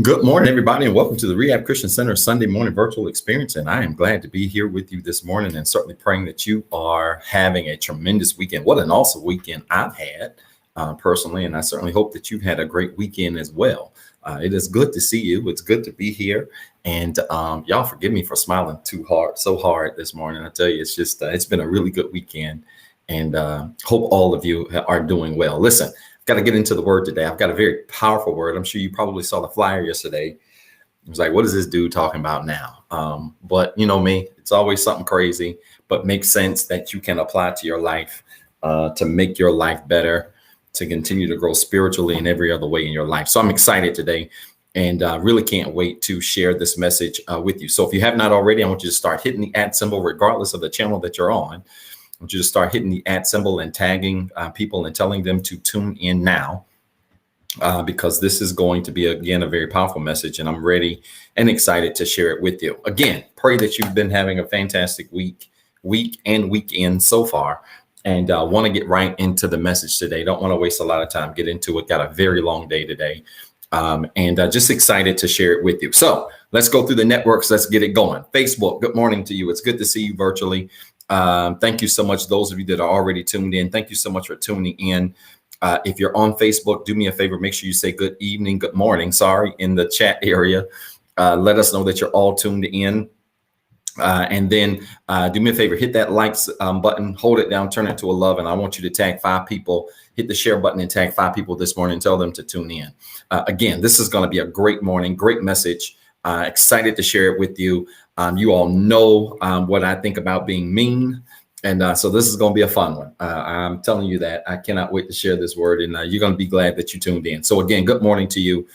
Good morning, everybody, and welcome to the Rehab Christian Center Sunday morning virtual experience. And I am glad to be here with you this morning and certainly praying that you are having a tremendous weekend. What an awesome weekend I've had personally, and I certainly hope that you've had a great weekend as well. It is good to see you. It's good to be here. And y'all forgive me for smiling so hard this morning. I tell you, it's just, it's been a really good weekend, and hope all of you are doing well. Listen, got to get into the word today. I've got a very powerful word. I'm sure you probably saw the flyer yesterday. It was like, what is this dude talking about now? But you know me, it's always something crazy, but makes sense that you can apply to your life to make your life better, to continue to grow spiritually and every other way in your life. So I'm excited today and really can't wait to share this message with you. So if you have not already, I want you to start hitting the @ symbol, regardless of the channel that you're on. I want you to start hitting the @ symbol and tagging people and telling them to tune in now, because this is going to be, again, a very powerful message, and I'm ready and excited to share it with you. Again, pray that you've been having a fantastic week and weekend so far, and want to get right into the message today. Don't want to waste a lot of time. Get into it. Got a very long day today, and just excited to share it with you. So let's go through the networks. Let's get it going. Facebook, good morning to you. It's good to see you virtually. Thank you so much. Those of you that are already tuned in, thank you so much for tuning in. If you're on Facebook, do me a favor. Make sure you say good evening, good morning, in the chat area. Let us know that you're all tuned in. And then do me a favor, hit that likes button, hold it down, turn it to a love. And I want you to tag 5 people, hit the share button and tag 5 people this morning and tell them to tune in. Again, this is going to be a great morning, great message. Excited to share it with you. You all know what I think about being mean. And so this is going to be a fun one. I'm telling you that. I cannot wait to share this word, and you're going to be glad that you tuned in. So again, good morning to you.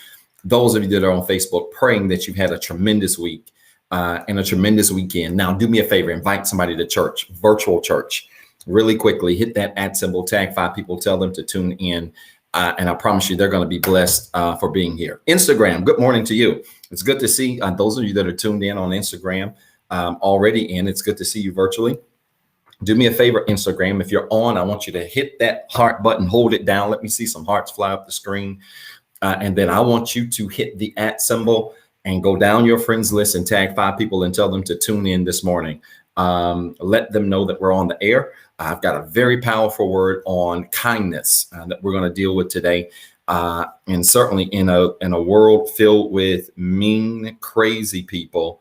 Those of you that are on Facebook, praying that you've had a tremendous week and a tremendous weekend. Now, do me a favor, invite somebody to church, virtual church. Really quickly, hit that @ symbol, tag 5 people, tell them to tune in. And I promise you, they're going to be blessed for being here. Instagram, good morning to you. It's good to see those of you that are tuned in on Instagram already, and it's good to see you virtually. Do me a favor, Instagram. If you're on, I want you to hit that heart button, hold it down. Let me see some hearts fly up the screen. And then I want you to hit the @ symbol and go down your friends list and tag 5 people and tell them to tune in this morning. Let them know that we're on the air. I've got a very powerful word on kindness that we're going to deal with today. And certainly in a world filled with mean, crazy people,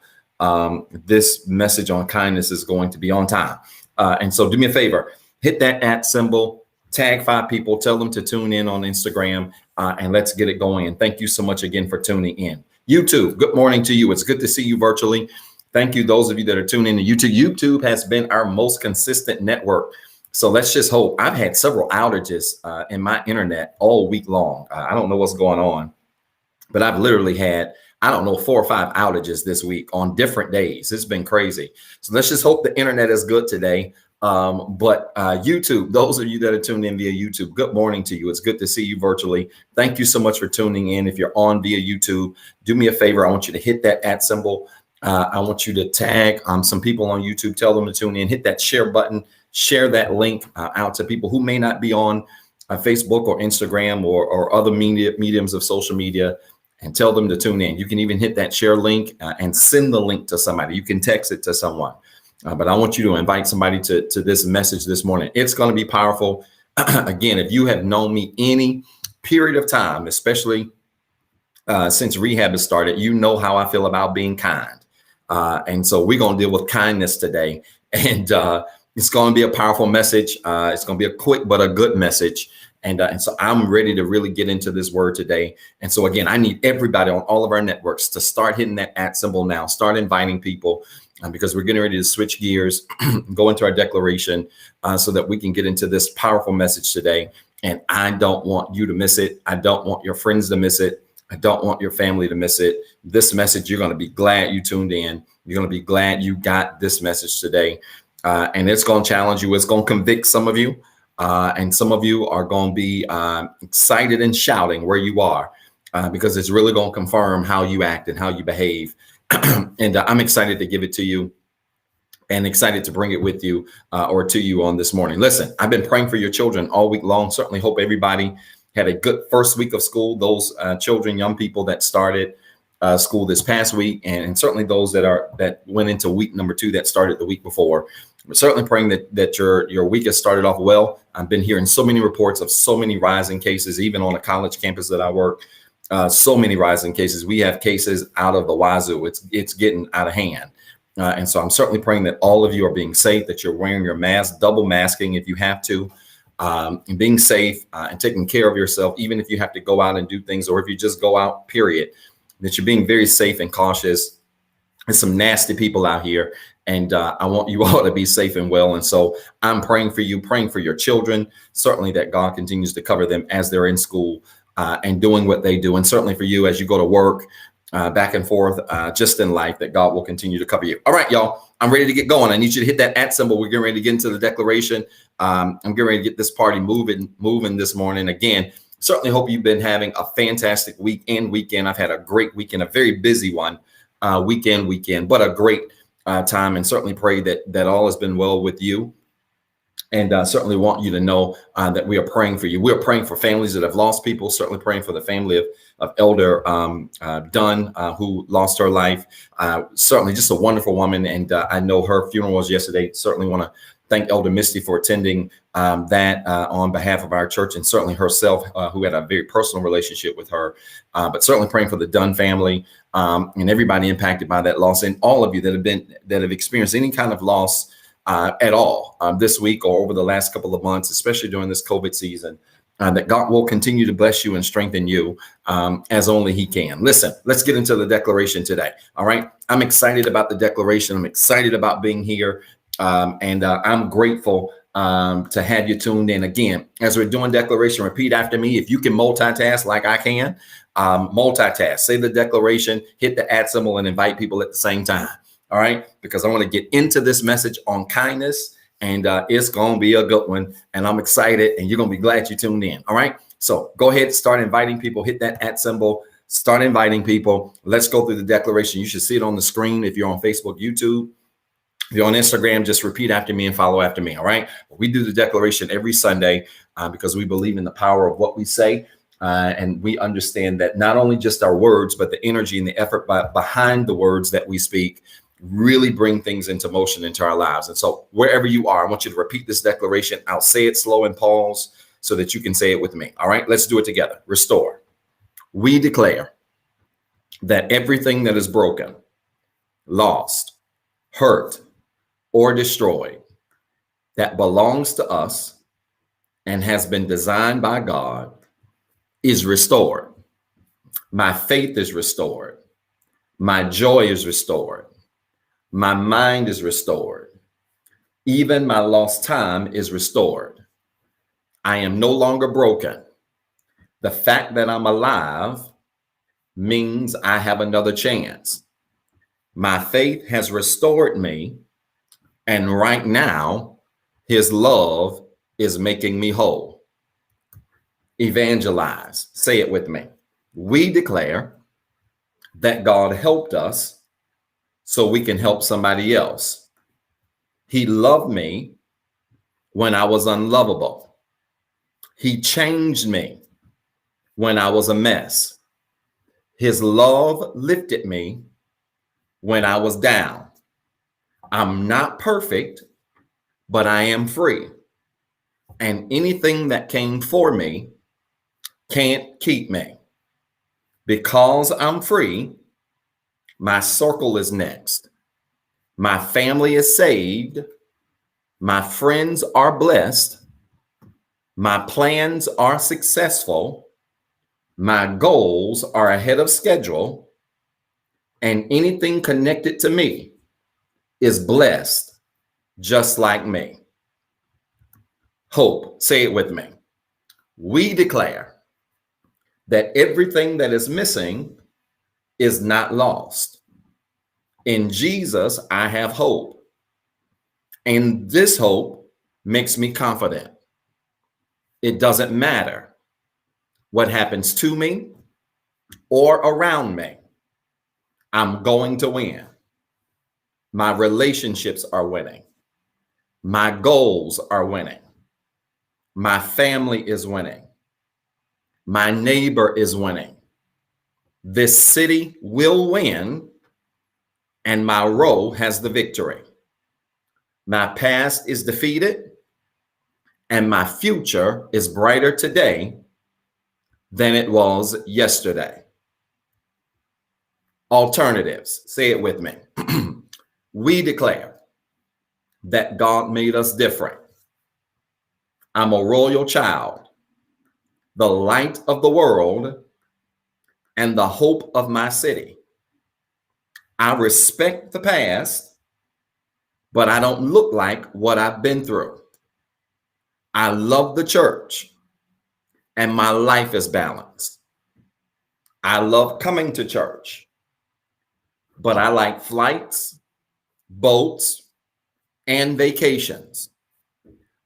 this message on kindness is going to be on time. And so do me a favor, hit that @ symbol, tag 5 people, tell them to tune in on Instagram, and let's get it going. And thank you so much again for tuning in. YouTube, good morning to you. It's good to see you virtually. Thank you, those of you that are tuning in to YouTube. YouTube has been our most consistent network. So let's just hope. I've had several outages in my internet all week long. I don't know what's going on, but I've literally had, 4 or 5 outages this week on different days. It's been crazy. So let's just hope the internet is good today. But YouTube, those of you that are tuned in via YouTube, good morning to you. It's good to see you virtually. Thank you so much for tuning in. If you're on via YouTube, do me a favor. I want you to hit that @ symbol. I want you to tag some people on YouTube, tell them to tune in, hit that share button, share that link out to people who may not be on Facebook or Instagram or other mediums of social media, and tell them to tune in. You can even hit that share link and send the link to somebody. You can text it to someone. But I want you to invite somebody to this message this morning. It's going to be powerful. Again, if you have known me any period of time, especially since rehab has started, you know how I feel about being kind. And so we're going to deal with kindness today. And it's going to be a powerful message. It's going to be a quick but a good message. And so I'm ready to really get into this word today. And so, again, I need everybody on all of our networks to start hitting that @ symbol now. Start inviting people because we're getting ready to switch gears, go into our declaration so that we can get into this powerful message today. And I don't want you to miss it. I don't want your friends to miss it. I don't want your family to miss it. This message, you're going to be glad you tuned in. You're going to be glad you got this message today. And it's going to challenge you. It's going to convict some of you. And some of you are going to be excited and shouting where you are because it's really going to confirm how you act and how you behave. And I'm excited to give it to you and excited to bring it with you or to you on this morning. Listen, I've been praying for your children all week long. Certainly hope everybody had a good first week of school. Those children, young people that started school this past week, and certainly those that went into week number 2 that started the week before. We're certainly praying that your week has started off well. I've been hearing so many reports of so many rising cases, even on a college campus that I work. So many rising cases. We have cases out of the wazoo. It's getting out of hand. And so I'm certainly praying that all of you are being safe, that you're wearing your mask, double masking if you have to, and being safe and taking care of yourself, even if you have to go out and do things, or if you just go out, period, that you're being very safe and cautious. There's some nasty people out here, and I want you all to be safe and well. And so I'm praying for you, praying for your children, certainly that God continues to cover them as they're in school and doing what they do. And certainly for you as you go to work, back and forth, just in life, that God will continue to cover you. All right, y'all, I'm ready to get going. I need you to hit that @ symbol. We're getting ready to get into the declaration. I'm getting ready to get this party moving this morning. Again, certainly hope you've been having a fantastic week and weekend. I've had a great weekend, a very busy one, weekend, but a great time, and certainly pray that all has been well with you. And certainly want you to know that we are praying for you. We are praying for families that have lost people, certainly praying for the family of Elder Dunn, who lost her life. Certainly just a wonderful woman. And I know her funeral was yesterday. Certainly want to thank Elder Misty for attending that on behalf of our church, and certainly herself, who had a very personal relationship with her. But certainly praying for the Dunn family and everybody impacted by that loss, and all of you that have experienced any kind of loss at all this week or over the last couple of months, especially during this COVID season, that God will continue to bless you and strengthen you as only He can. Listen, let's get into the declaration today. All right. I'm excited about the declaration. I'm excited about being here. And I'm grateful to have you tuned in. Again, as we're doing declaration, repeat after me. If you can multitask like I can, multitask, say the declaration, hit the @ symbol, and invite people at the same time. All right, because I want to get into this message on kindness, and it's going to be a good one. And I'm excited, and you're going to be glad you tuned in. All right, so go ahead, start inviting people, hit that @ symbol, start inviting people. Let's go through the declaration. You should see it on the screen if you're on Facebook, YouTube. If you're on Instagram, just repeat after me and follow after me. All right, we do the declaration every Sunday because we believe in the power of what we say. And we understand that not only just our words, but the energy and the effort behind the words that we speak really bring things into motion into our lives. And so wherever you are, I want you to repeat this declaration. I'll say it slow and pause so that you can say it with me. All right, let's do it together. Restore. We declare that everything that is broken, lost, hurt, or destroyed that belongs to us and has been designed by God is restored. My faith is restored. My joy is restored. My mind is restored. Even my lost time is restored. I am no longer broken. The fact that I'm alive means I have another chance. My faith has restored me, and right now, His love is making me whole. Evangelize. Say it with me. We declare that God helped us so we can help somebody else. He loved me when I was unlovable. He changed me when I was a mess. His love lifted me when I was down. I'm not perfect, but I am free. And anything that came for me can't keep me. Because I'm free, my circle is next. My family is saved. My friends are blessed. My plans are successful. My goals are ahead of schedule. And anything connected to me is blessed just like me. Hope. Say it with me. We declare that everything that is missing is not lost. In Jesus, I have hope. And this hope makes me confident. It doesn't matter what happens to me or around me. I'm going to win. My relationships are winning. My goals are winning. My family is winning. My neighbor is winning. This city will win, and my role has the victory. My past is defeated, and my future is brighter today than it was yesterday. Alternatives. Say it with me. We declare that God made us different. I'm a royal child, the light of the world, and the hope of my city. I respect the past, but I don't look like what I've been through. I love the church, and my life is balanced. I love coming to church, but I like flights, boats, and vacations.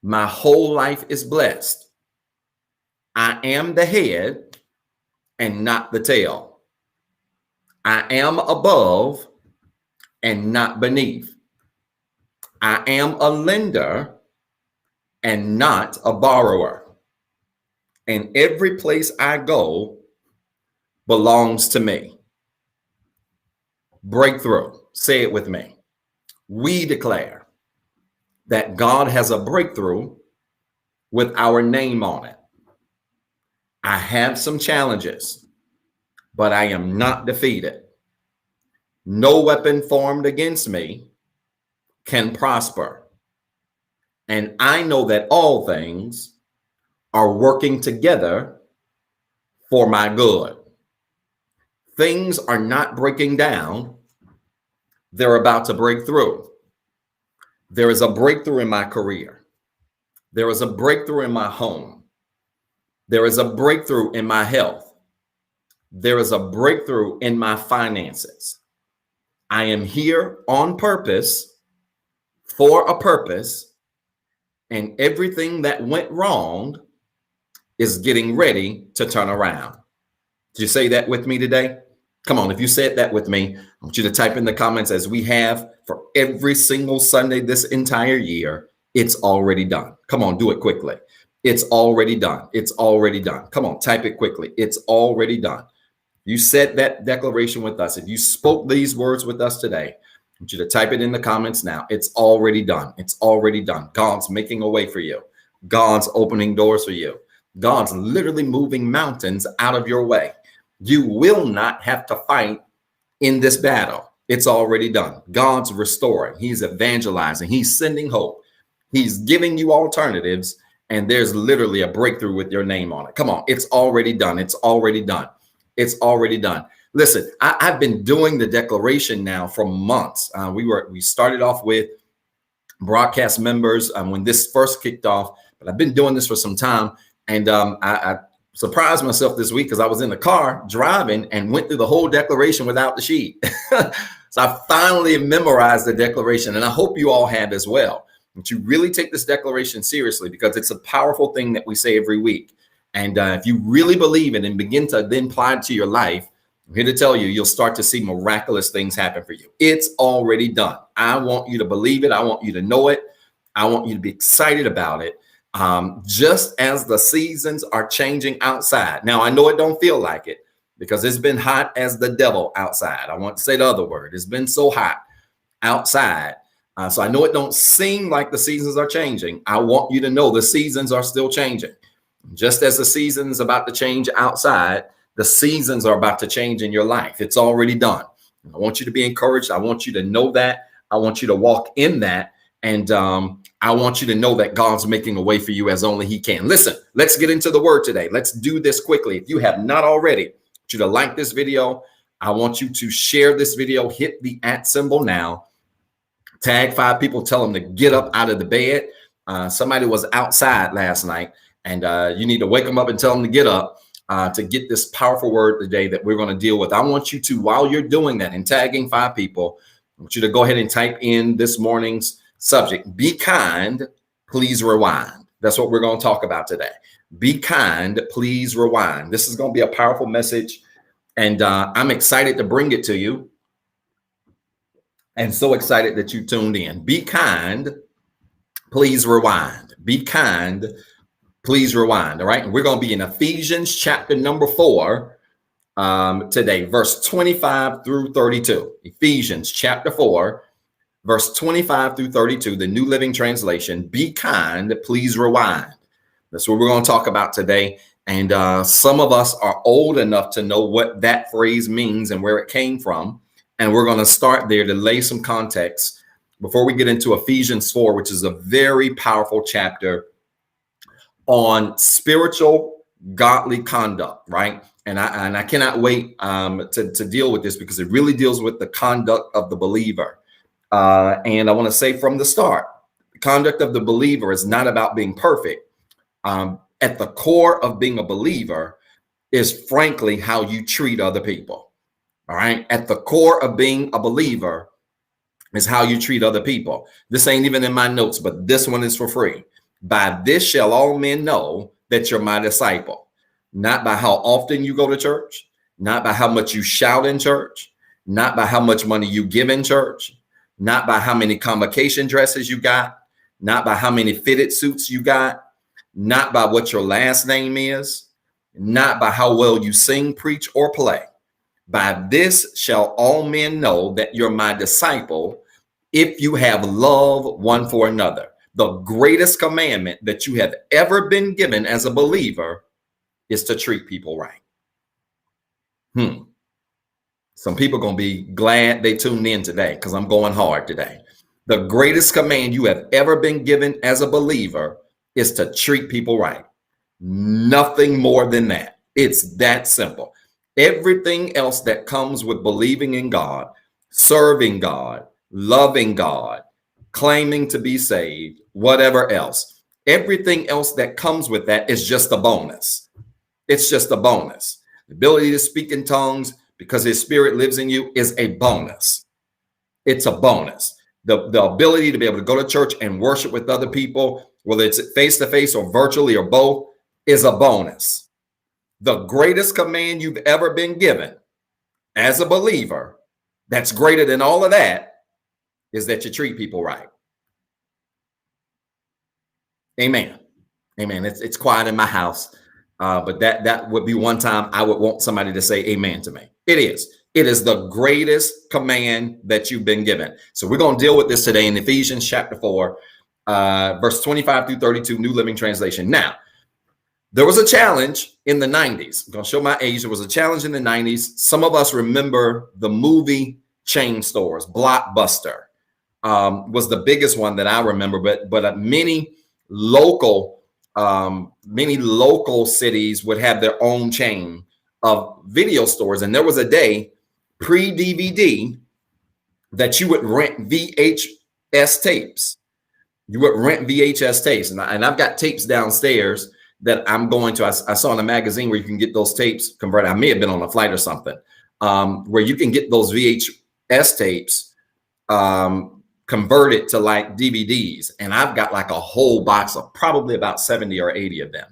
My whole life is blessed. I am the head and not the tail. I am above and not beneath. I am a lender and not a borrower. And every place I go belongs to me. Breakthrough. Say it with me. We declare that God has a breakthrough with our name on it. I have some challenges, but I am not defeated. No weapon formed against me can prosper. And I know that all things are working together for my good. Things are not breaking down. They're about to break through. There is a breakthrough in my career. There is a breakthrough in my home. There is a breakthrough in my health. There is a breakthrough in my finances. I am here on purpose, for a purpose, and everything that went wrong is getting ready to turn around. Did you say that with me today? Come on, if you said that with me, I want you to type in the comments, as we have for every single Sunday this entire year. It's already done. Come on, do it quickly. It's already done. It's already done. Come on, type it quickly. It's already done. You said that declaration with us. If you spoke these words with us today, I want you to type it in the comments now. It's already done. It's already done. God's making a way for you. God's opening doors for you. God's literally moving mountains out of your way. You will not have to fight in this battle. It's already done. God's restoring. He's evangelizing. He's sending hope. He's giving you alternatives, and there's literally a breakthrough with your name on it. Come on. It's already done. It's already done. It's already done. Listen, I've been doing the declaration now for months. We started off with broadcast members when this first kicked off, but I've been doing this for some time. And I surprised myself this week because I was in the car driving and went through the whole declaration without the sheet. So I finally memorized the declaration, and I hope you all have as well. But you really take this declaration seriously, because it's a powerful thing that we say every week. And if you really believe it and begin to then apply it to your life, I'm here to tell you, you'll start to see miraculous things happen for you. It's already done. I want you to believe it. I want you to know it. I want you to be excited about it. Just as the seasons are changing outside. Now, I know it don't feel like it, because it's been hot as the devil outside. I want to say the other word. It's been so hot outside. So I know it don't seem like the seasons are changing. I want you to know the seasons are still changing. Just as the season's about to change outside, the seasons are about to change in your life. It's already done. I want you to be encouraged. I want you to know that. I want you to walk in that. And I want you to know that God's making a way for you as only he can. Listen, let's get into the word today. Let's do this quickly. If you have not already, I want you to like this video. I want you to share this video. Hit the @ symbol now. Tag 5 people. Tell them to get up out of the bed. Somebody was outside last night, and you need to wake them up and tell them to get up to get this powerful word today that we're going to deal with. I want you to, while you're doing that and tagging 5 people, I want you to go ahead and type in this morning's subject: be kind, please rewind. That's what we're going to talk about today. Be kind, please rewind. This is going to be a powerful message, and I'm excited to bring it to you, and so excited that you tuned in. Be kind, please rewind. Be kind, please rewind. All right. And we're going to be in Ephesians chapter number 4, today, verse 25 through 32. Ephesians chapter 4, verse 25 through 32, the New Living Translation. Be kind, please rewind. That's what we're going to talk about today. And some of us are old enough to know what that phrase means and where it came from. And we're going to start there to lay some context before we get into Ephesians 4, which is a very powerful chapter on spiritual godly conduct, right? And I cannot wait to deal with this, because it really deals with the conduct of the believer. And I want to say from the start, the conduct of the believer is not about being perfect. At the core of being a believer is, frankly, how you treat other people. All right. At the core of being a believer is how you treat other people. This ain't even in my notes, but this one is for free. By this shall all men know that you're my disciple. Not by how often you go to church, not by how much you shout in church, not by how much money you give in church, not by how many convocation dresses you got, not by how many fitted suits you got, not by what your last name is, not by how well you sing, preach, or play. By this shall all men know that you're my disciple, if you have love one for another. The greatest commandment that you have ever been given as a believer is to treat people right. Some people are going to be glad they tuned in today, because I'm going hard today. The greatest command you have ever been given as a believer is to treat people right. Nothing more than that. It's that simple. Everything else that comes with believing in God, serving God, loving God, claiming to be saved, whatever else, everything else that comes with that is just a bonus. It's just a bonus. The ability to speak in tongues because his spirit lives in you is a bonus. It's a bonus. The ability to be able to go to church and worship with other people, whether it's face-to-face or virtually or both, is a bonus. The greatest command you've ever been given as a believer, that's greater than all of that, is that you treat people right. Amen. Amen. It's quiet in my house, but that would be one time I would want somebody to say amen to me. It is. It is the greatest command that you've been given. So we're going to deal with this today in Ephesians chapter 4, verse 25 through 32, New Living Translation. Now, there was a challenge in the 90s. I'm going to show my age. There was a challenge in the 90s. Some of us remember the movie chain stores. Blockbuster was the biggest one that I remember, but many local cities would have their own chain of video stores. And there was a day pre-DVD that you would rent VHS tapes. You would rent VHS tapes. And I've got tapes downstairs that I'm going to, I saw in a magazine where you can get those tapes converted. I may have been on a flight or something, where you can get those VHS tapes converted to like DVDs. And I've got like a whole box of probably about 70 or 80 of them,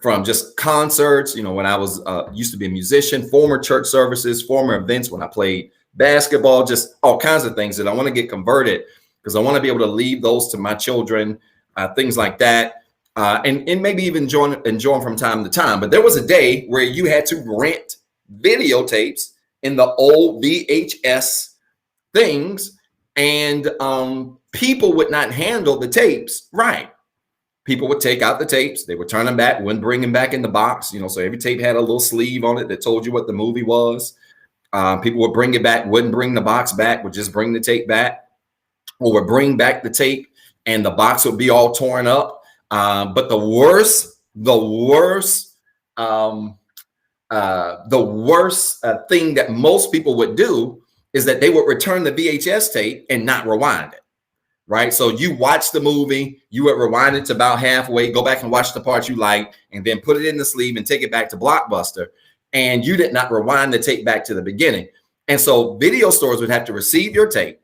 from just concerts, when I was used to be a musician, former church services, former events when I played basketball, just all kinds of things that I want to get converted, because I want to be able to leave those to my children, things like that. And maybe even enjoy them from time to time. But there was a day where you had to rent videotapes in the old VHS things, and people would not handle the tapes right. People would take out the tapes, they would turn them back, wouldn't bring them back in the box. So every tape had a little sleeve on it that told you what the movie was. People would bring it back, wouldn't bring the box back, would just bring the tape back, or would bring back the tape and the box would be all torn up. But the worst thing that most people would do is that they would return the VHS tape and not rewind it, right? So you watch the movie, you would rewind it to about halfway, go back and watch the part you like, and then put it in the sleeve and take it back to Blockbuster. And you did not rewind the tape back to the beginning. And so video stores would have to receive your tape,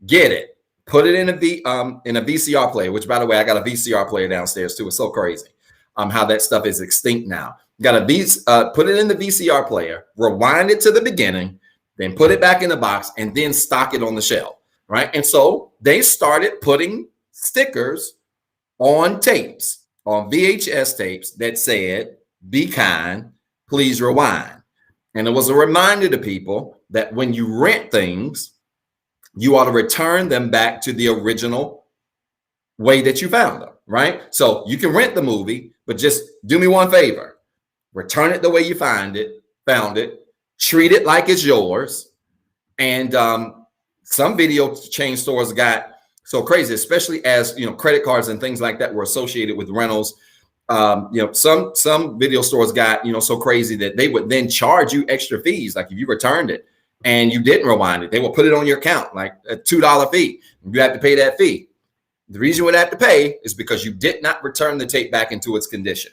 get it, put it in a VCR player, which, by the way, I got a VCR player downstairs too. It's so crazy how that stuff is extinct now. Got put it in the VCR player, rewind it to the beginning, then put it back in the box, and then stock it on the shelf, right? And so they started putting stickers on tapes, on VHS tapes, that said, "Be kind, please rewind." And it was a reminder to people that when you rent things, you ought to return them back to the original way that you found them, right? So you can rent the movie, but just do me one favor. Return it the way you found it, treat it like it's yours. And some video chain stores got so crazy, especially as, you know, credit cards and things like that were associated with rentals. You know, some video stores got, you know, so crazy that they would then charge you extra fees. Like if you returned it and you didn't rewind it, they will put it on your account, like a $2 fee. You have to pay that fee. The reason you would have to pay is because you did not return the tape back into its condition.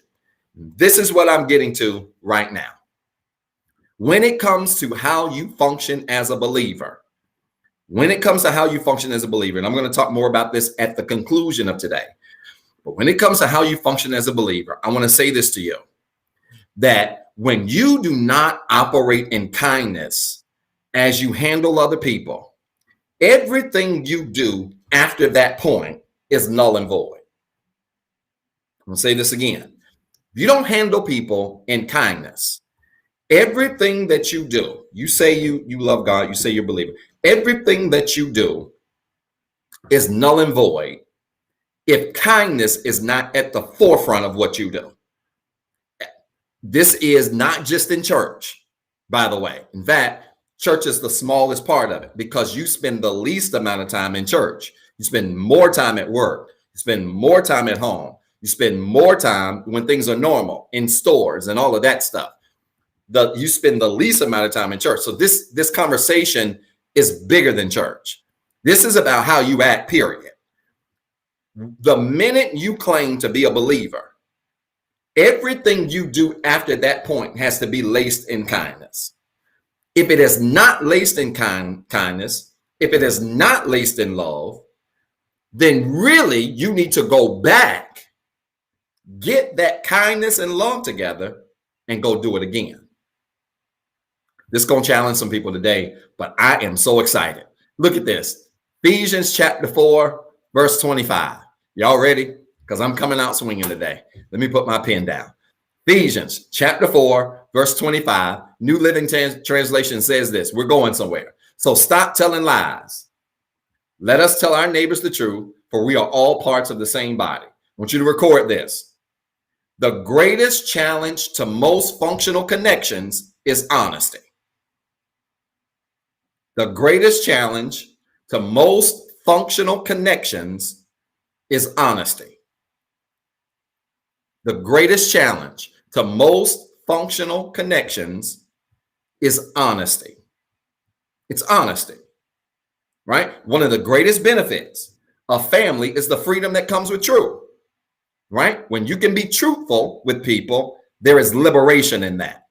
This is what I'm getting to right now. When it comes to how you function as a believer, and I'm going to talk more about this at the conclusion of today. But when it comes to how you function as a believer, I want to say this to you, that when you do not operate in kindness as you handle other people, everything you do after that point is null and void. I'm going to say this again. If you don't handle people in kindness, everything that you do, you say you love God, you say you're a believer, everything that you do is null and void if kindness is not at the forefront of what you do. This is not just in church, by the way. In fact, church is the smallest part of it because you spend the least amount of time in church. You spend more time at work. You spend more time at home. You spend more time when things are normal in stores and all of that stuff. You spend the least amount of time in church. So this conversation is bigger than church. This is about how you act, period. The minute you claim to be a believer, everything you do after that point has to be laced in kindness. If it is not laced in kindness, if it is not laced in love, then really you need to go back, get that kindness and love together, and go do it again. This is going to challenge some people today, but I am so excited. Look at this. Ephesians chapter 4, verse 25. Y'all ready? Because I'm coming out swinging today. Let me put my pen down. Ephesians chapter 4, verse 25. New Living Translation says this. We're going somewhere. So stop telling lies. Let us tell our neighbors the truth, for we are all parts of the same body. I want you to record this. The greatest challenge to most functional connections is honesty. The greatest challenge to most functional connections is honesty. The greatest challenge to most functional connections is honesty. It's honesty, right? One of the greatest benefits of family is the freedom that comes with truth, right? When you can be truthful with people, there is liberation in that.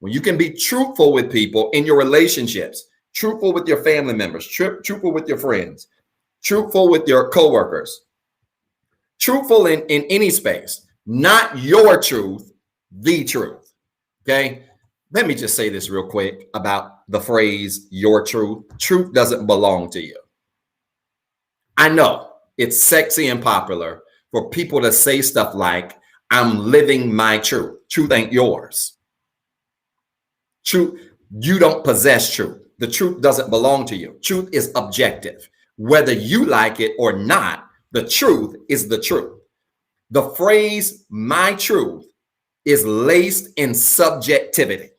When you can be truthful with people in your relationships, truthful with your family members, truthful with your friends, truthful with your coworkers, truthful in any space, not your truth, the truth. Okay. Let me just say this real quick about the phrase your truth. Truth doesn't belong to you. I know it's sexy and popular for people to say stuff like, I'm living my truth. Truth ain't yours. Truth, you don't possess truth. The truth doesn't belong to you. Truth is objective. Whether you like it or not, the truth is the truth. The phrase my truth is laced in subjectivity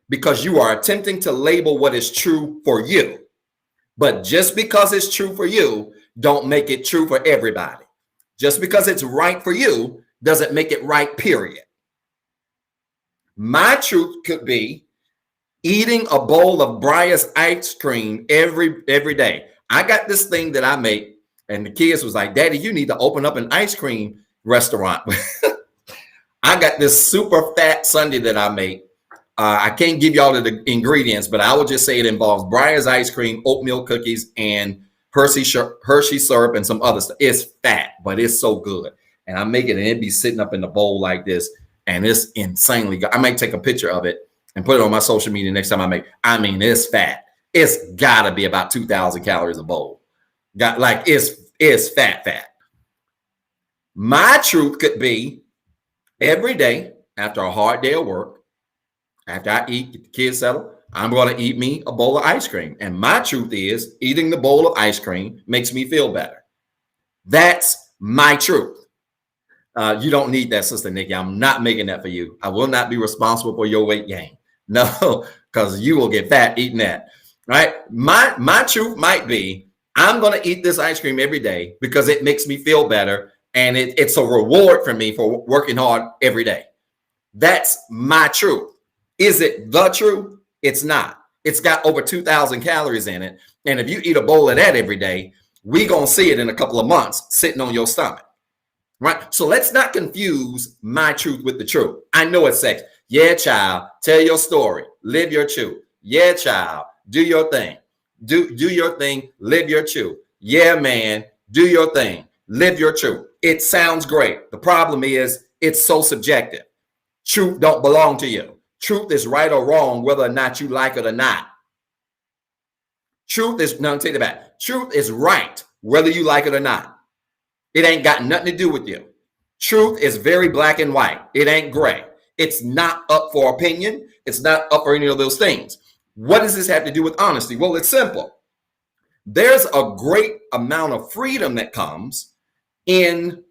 because you are attempting to label what is true for you. But just because it's true for you, don't make it true for everybody. Just because it's right for you doesn't make it right, period. My truth could be eating a bowl of Breyer's ice cream every day. I got this thing that I make, and the kids was like, Daddy, you need to open up an ice cream restaurant. I got this super fat sundae that I make. I can't give y'all the ingredients, but I would just say it involves Breyer's ice cream, oatmeal cookies, and Hershey syrup and some other stuff. It's fat, but it's so good. And I make it, and it'd be sitting up in the bowl like this, and it's insanely good. I might take a picture of it and put it on my social media next time I make. I mean, it's fat. It's gotta be about 2,000 calories a bowl. It's fat. My truth could be every day after a hard day of work, After I eat, get the kids settled, I'm going to eat me a bowl of ice cream. And my truth is, eating the bowl of ice cream makes me feel better. That's my truth. You don't need that, Sister Nikki. I'm not making that for you. I will not be responsible for your weight gain. No, because you will get fat eating that. Right? My truth might be, I'm going to eat this ice cream every day because it makes me feel better. And it's a reward for me for working hard every day. That's my truth. Is it the truth? It's not. It's got over 2,000 calories in it. And if you eat a bowl of that every day, we're going to see it in a couple of months sitting on your stomach. Right? So let's not confuse my truth with the truth. I know it's sex. Yeah, child, tell your story. Live your truth. Yeah, child, do your thing. Do your thing. Live your truth. Yeah, man, do your thing. Live your truth. It sounds great. The problem is it's so subjective. Truth don't belong to you. Truth is right or wrong, whether or not you like it or not. Truth is, no, take it back. Truth is right, whether you like it or not. It ain't got nothing to do with you. Truth is very black and white. It ain't gray. It's not up for opinion. It's not up for any of those things. What does this have to do with honesty? Well, it's simple. There's a great amount of freedom that comes in,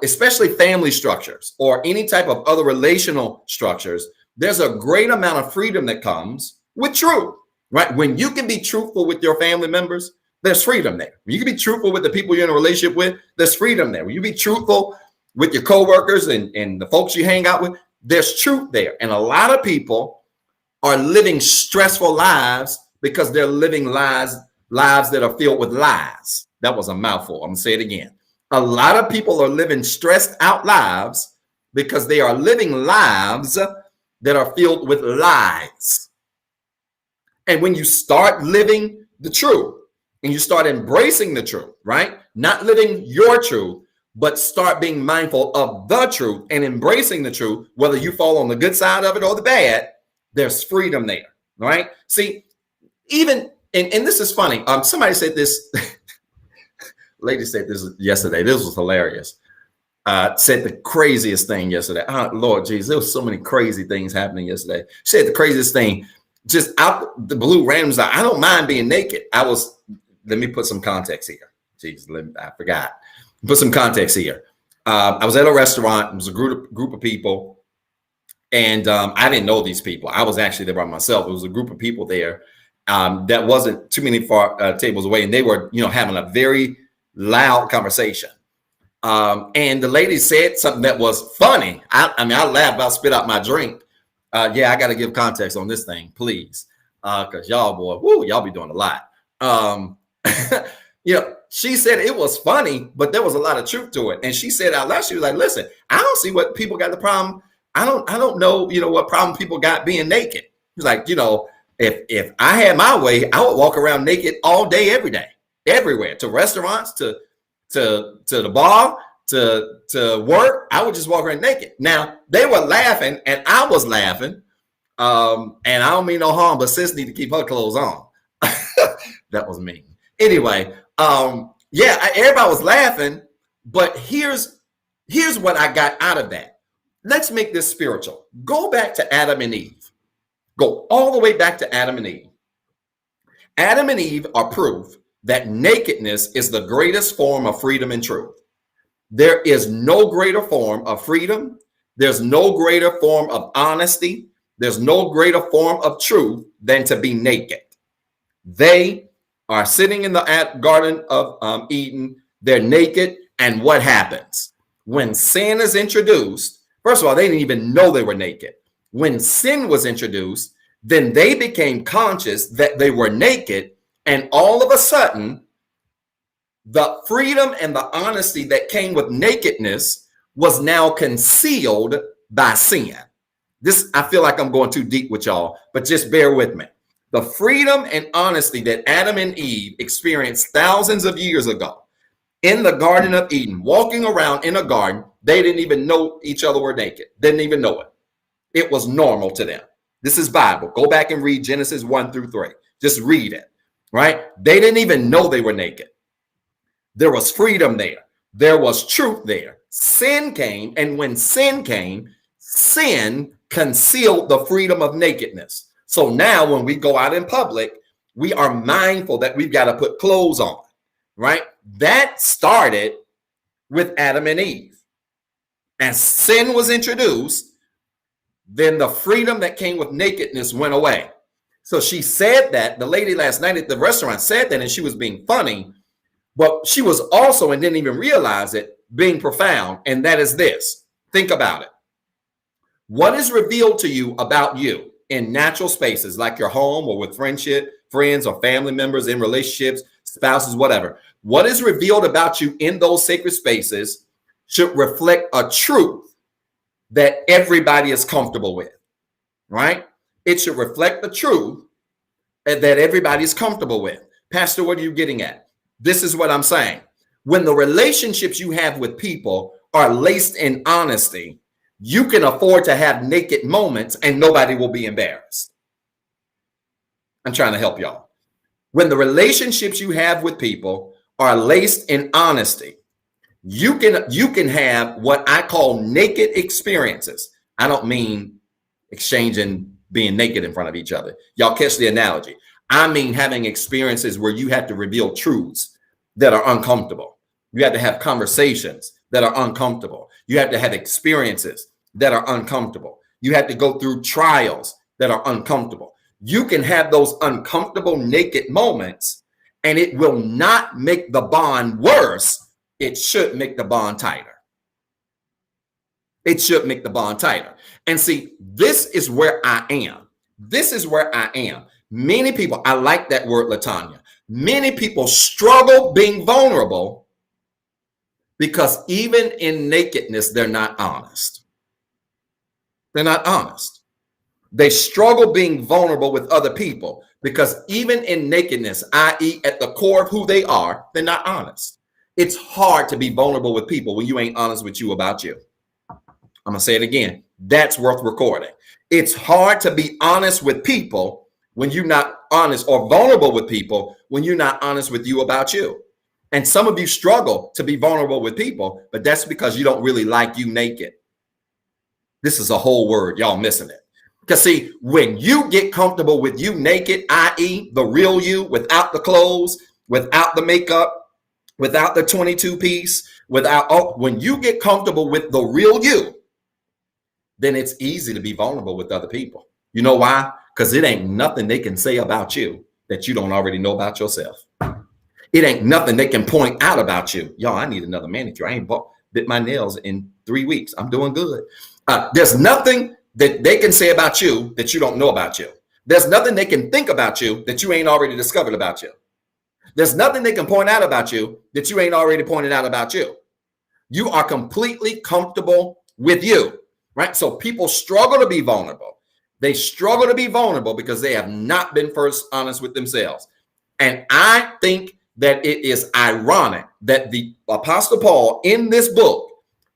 especially family structures or any type of other relational structures. There's a great amount of freedom that comes with truth, right? When you can be truthful with your family members, there's freedom there. When you can be truthful with the people you're in a relationship with, there's freedom there. When you be truthful with your coworkers and the folks you hang out with, there's truth there. And a lot of people are living stressful lives because they're living lives that are filled with lies. That was a mouthful. I'm gonna say it again. A lot of people are living stressed out lives because they are living lives that are filled with lies. And when you start living the truth and you start embracing the truth, right? Not living your truth, but start being mindful of the truth and embracing the truth, whether you fall on the good side of it or the bad, there's freedom there, right? See, even, and this is funny. Somebody said this, lady said this yesterday. This was hilarious. Said the craziest thing yesterday. Oh, Lord Jesus, there was so many crazy things happening yesterday. She said the craziest thing, just out the blue, random. I don't mind being naked. Let me put some context here. Jeez, I forgot. Put some context here. I was at a restaurant. It was a group of people. And I didn't know these people. I was actually there by myself. It was a group of people there that wasn't too many tables away. And they were, having a very loud conversation. And the lady said something that was funny. I laughed, I spit out my drink. Yeah, I got to give context on this thing, please. Because y'all, boy, y'all be doing a lot. She said it was funny, but there was a lot of truth to it. And she said out loud, she was like, listen, I don't see what people got the problem. I don't know, what problem people got being naked. He's like, if I had my way, I would walk around naked all day, every day, everywhere, to restaurants, to the bar, to work. I would just walk around naked. Now they were laughing and I was laughing. And I don't mean no harm, but sis need to keep her clothes on. That was mean. Anyway, everybody was laughing, but here's what I got out of that. Let's make this spiritual. Go back to Adam and Eve. Go all the way back to Adam and Eve. Adam and Eve are proof that nakedness is the greatest form of freedom and truth. There is no greater form of freedom. There's no greater form of honesty. There's no greater form of truth than to be naked. They are sitting in the Garden of Eden. They're naked. And what happens? When sin is introduced, first of all, they didn't even know they were naked. When sin was introduced, then they became conscious that they were naked. And all of a sudden, the freedom and the honesty that came with nakedness was now concealed by sin. I feel like I'm going too deep with y'all, but just bear with me. The freedom and honesty that Adam and Eve experienced thousands of years ago in the Garden of Eden, walking around in a garden, they didn't even know each other were naked. Didn't even know it. It was normal to them. This is Bible. Go back and read Genesis 1-3. Just read it, right? They didn't even know they were naked. There was freedom there. There was truth there. Sin came, and when sin came, sin concealed the freedom of nakedness. So now when we go out in public, we are mindful that we've got to put clothes on, right? That started with Adam and Eve. As sin was introduced, then the freedom that came with nakedness went away. So she said that, the lady last night at the restaurant said that, and she was being funny, but she was also, and didn't even realize it, being profound. And that is this. Think about it. What is revealed to you about you in natural spaces like your home or with friends or family members, in relationships, spouses, whatever? What is revealed about you in those sacred spaces should reflect a truth that everybody is comfortable with, right? It should reflect the truth that everybody is comfortable with. Pastor, what are you getting at? This is what I'm saying. When the relationships you have with people are laced in honesty, you can afford to have naked moments and nobody will be embarrassed. I'm trying to help y'all. When the relationships you have with people are laced in honesty, you can have what I call naked experiences. I don't mean exchanging being naked in front of each other. Y'all catch the analogy. I mean having experiences where you have to reveal truths that are uncomfortable. You have to have conversations that are uncomfortable. You have to have experiences that are uncomfortable. You have to go through trials that are uncomfortable. You can have those uncomfortable naked moments, and it will not make the bond worse. It should make the bond tighter. It should make the bond tighter. And see, this is where I am. This is where I am. Many people, I like that word, Latanya. Many people struggle being vulnerable because even in nakedness, they're not honest. They're not honest. They struggle being vulnerable with other people because even in nakedness, i.e. at the core of who they are, they're not honest. It's hard to be vulnerable with people when you ain't honest with you about you. I'm going to say it again. That's worth recording. It's hard to be honest with people when you're not honest, or vulnerable with people when you're not honest with you about you. And some of you struggle to be vulnerable with people, but that's because you don't really like you naked. This is a whole word. Y'all missing it. Because see, when you get comfortable with you naked, i.e. the real you, without the clothes, without the makeup, without the 22 piece, when you get comfortable with the real you, then it's easy to be vulnerable with other people. You know why? Because it ain't nothing they can say about you that you don't already know about yourself. It ain't nothing they can point out about you. Y'all, I need another manicure. I ain't bit my nails in 3 weeks. I'm doing good. There's nothing that they can say about you that you don't know about you. There's nothing they can think about you that you ain't already discovered about you. There's nothing they can point out about you that you ain't already pointed out about you. You are completely comfortable with you, right? So people struggle to be vulnerable. They struggle to be vulnerable because they have not been first honest with themselves. And I think that it is ironic that the Apostle Paul in this book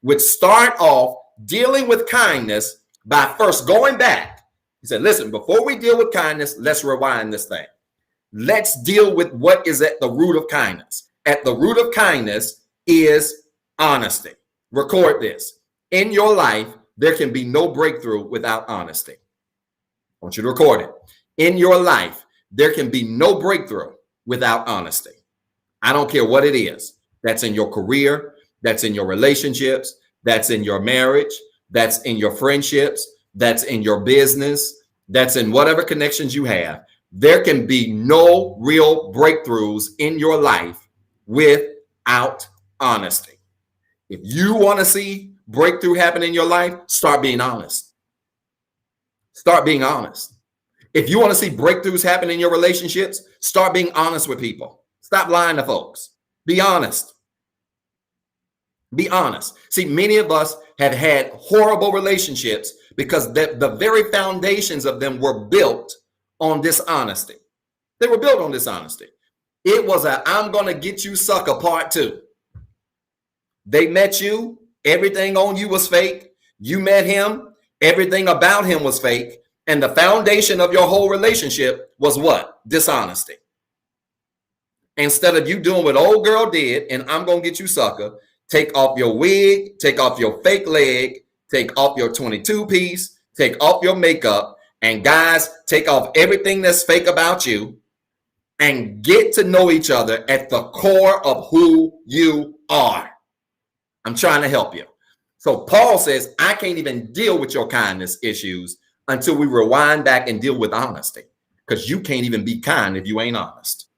would start off dealing with kindness by first going back. He said, listen, before we deal with kindness, let's rewind this thing. Let's deal with what is at the root of kindness. At the root of kindness is honesty. Record this. In your life, there can be no breakthrough without honesty. I want you to record it. In your life, there can be no breakthrough without honesty. I don't care what it is. That's in your career. That's in your relationships. That's in your marriage. That's in your friendships. That's in your business. That's in whatever connections you have. There can be no real breakthroughs in your life without honesty. If you want to see breakthrough happen in your life, start being honest. Start being honest. If you want to see breakthroughs happen in your relationships, start being honest with people. Stop lying to folks. Be honest. Be honest. See, many of us have had horrible relationships because the very foundations of them were built on dishonesty. They were built on dishonesty. It was I'm going to get you sucker part 2. They met you. Everything on you was fake. You met him. Everything about him was fake. And the foundation of your whole relationship was what? Dishonesty. Instead of you doing what old girl did, and I'm going to get you sucker, take off your wig, take off your fake leg, take off your 22 piece, Take off your makeup, and guys, take off everything that's fake about you and get to know each other at the core of who you are. I'm trying to help you. So Paul says, I can't even deal with your kindness issues until we rewind back and deal with honesty, because you can't even be kind if you ain't honest.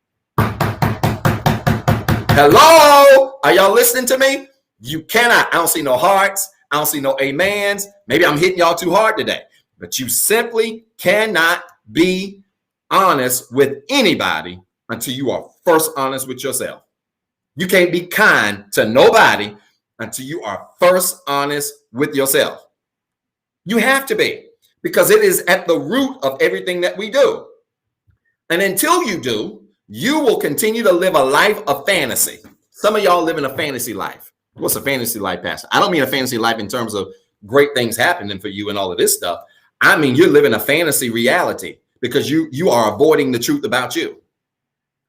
Hello? Are y'all listening to me? You cannot. I don't see no hearts. I don't see no amens. Maybe I'm hitting y'all too hard today, but you simply cannot be honest with anybody until you are first honest with yourself. You can't be kind to nobody until you are first honest with yourself. You have to be, because it is at the root of everything that we do. And until you do, you will continue to live a life of fantasy. Some of y'all live in a fantasy life. What's a fantasy life, Pastor? I don't mean a fantasy life in terms of great things happening for you and all of this stuff. I mean, you're living a fantasy reality because you are avoiding the truth about you.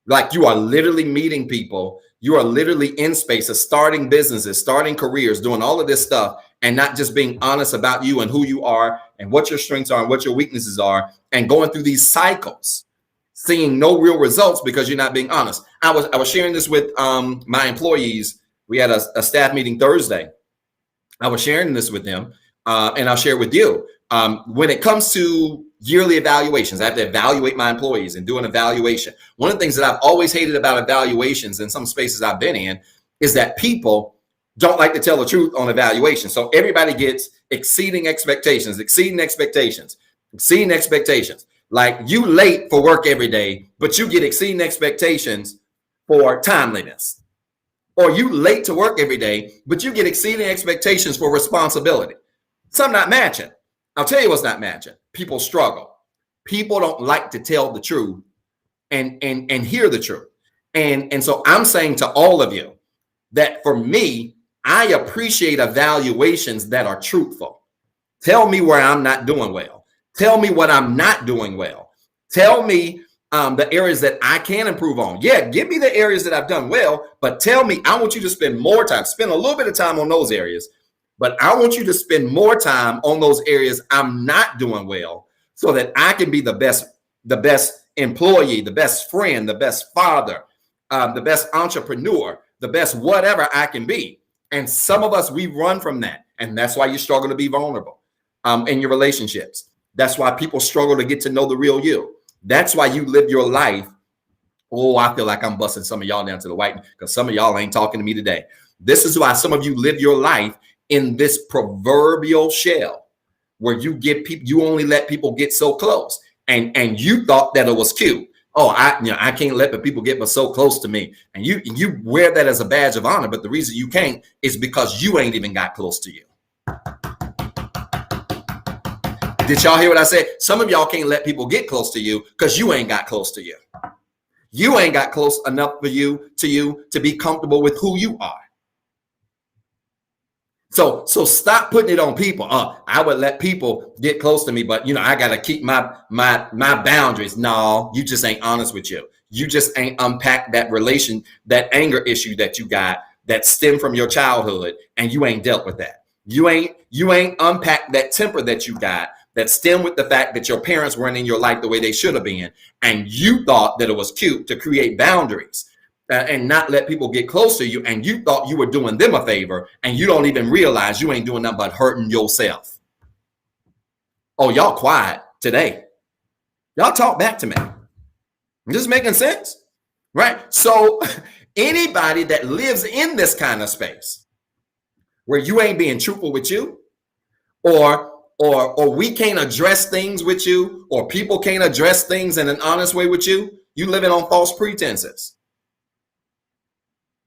Like, you are literally meeting people. You are literally in spaces, starting businesses, starting careers, doing all of this stuff, and not just being honest about you and who you are and what your strengths are and what your weaknesses are, and going through these cycles, seeing no real results because you're not being honest. I was sharing this with my employees. We had a staff meeting Thursday. I was sharing this with them, and I'll share it with you. When it comes to yearly evaluations, I have to evaluate my employees and do an evaluation. One of the things that I've always hated about evaluations in some spaces I've been in is that people don't like to tell the truth on evaluation. So everybody gets exceeding expectations. Like, you late for work every day, but you get exceeding expectations for timeliness. Or you late to work every day, but you get exceeding expectations for responsibility. Some not matching. I'll tell you what's not matching. People struggle. People don't like to tell the truth and hear the truth. And so I'm saying to all of you that for me, I appreciate evaluations that are truthful. Tell me where I'm not doing well. Tell me what I'm not doing well. Tell me the areas that I can improve on. Yeah, give me the areas that I've done well, but tell me, I want you to spend more time, spend a little bit of time on those areas, but I want you to spend more time on those areas I'm not doing well, so that I can be the best employee, the best friend, the best father, the best entrepreneur, the best whatever I can be. And some of us, we run from that. And that's why you struggle to be vulnerable in your relationships. That's why people struggle to get to know the real you. That's why you live your life. Oh, I feel like I'm busting some of y'all down to the white, because some of y'all ain't talking to me today. This is why some of you live your life in this proverbial shell where you only let people get so close. And you thought that it was cute. Oh, I can't let the people get but so close to me. And you wear that as a badge of honor. But the reason you can't is because you ain't even got close to you. Did y'all hear what I said? Some of y'all can't let people get close to you because you ain't got close to you. You ain't got close enough for you to be comfortable with who you are. So stop putting it on people. I would let people get close to me, but I got to keep my boundaries. No, you just ain't honest with you. You just ain't unpacked that anger issue that you got that stemmed from your childhood, and you ain't dealt with that. You ain't unpacked that temper that you got that stemmed with the fact that your parents weren't in your life the way they should have been, and you thought that it was cute to create boundaries and not let people get close to you, and you thought you were doing them a favor, and you don't even realize you ain't doing nothing but hurting yourself. Oh, y'all quiet today. Y'all talk back to me. I'm just making sense, right? So anybody that lives in this kind of space where you ain't being truthful with you, or we can't address things with you, or people can't address things in an honest way with you, you living on false pretenses.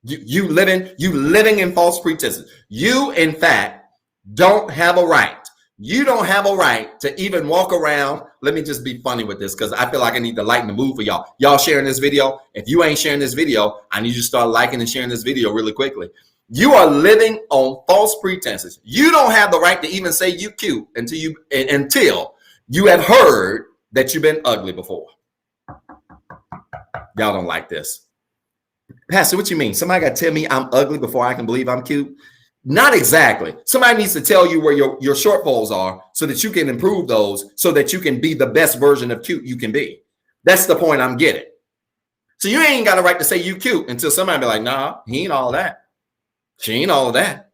You living in false pretenses. You, in fact, don't have a right. You don't have a right to even walk around. Let me just be funny with this, because I feel like I need to lighten the mood for y'all. Y'all sharing this video. If you ain't sharing this video, I need you to start liking and sharing this video really quickly. You are living on false pretenses. You don't have the right to even say you cute until you have heard that you've been ugly before. Y'all don't like this. Pastor, what you mean? Somebody got to tell me I'm ugly before I can believe I'm cute? Not exactly. Somebody needs to tell you where your shortfalls are so that you can improve those, so that you can be the best version of cute you can be. That's the point I'm getting. So you ain't got a right to say you cute until somebody be like, nah, he ain't all that. She ain't all of that.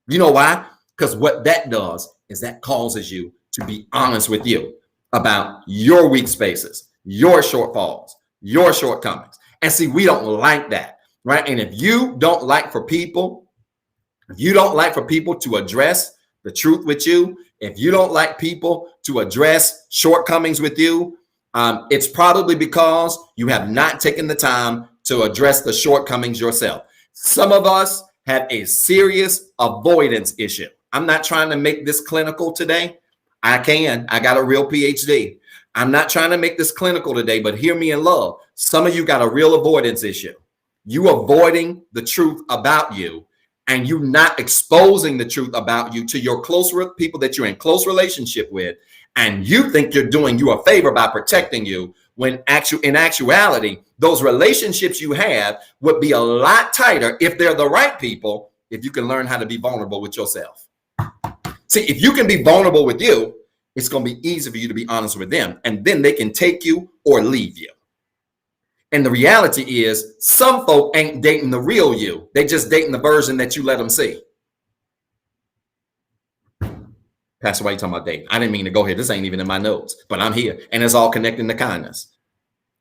You know why? Because what that does is that causes you to be honest with you about your weak spaces, your shortfalls, your shortcomings. And see, we don't like that, right? And if you don't like for people to address the truth with you, if you don't like people to address shortcomings with you, it's probably because you have not taken the time to address the shortcomings yourself. Some of us have a serious avoidance issue. I'm not trying to make this clinical today. I got a real PhD. I'm not trying to make this clinical today, but hear me in love. Some of you got a real avoidance issue. You avoiding the truth about you, and you not exposing the truth about you to your close people that you're in close relationship with. And you think you're doing you a favor by protecting you, when in actuality, those relationships you have would be a lot tighter if they're the right people, if you can learn how to be vulnerable with yourself. See, if you can be vulnerable with you, it's going to be easy for you to be honest with them, and then they can take you or leave you. And the reality is, some folk ain't dating the real you. They just dating the version that you let them see. Pastor, why you talking about dating? I didn't mean to go here. This ain't even in my notes, but I'm here, and it's all connecting to kindness.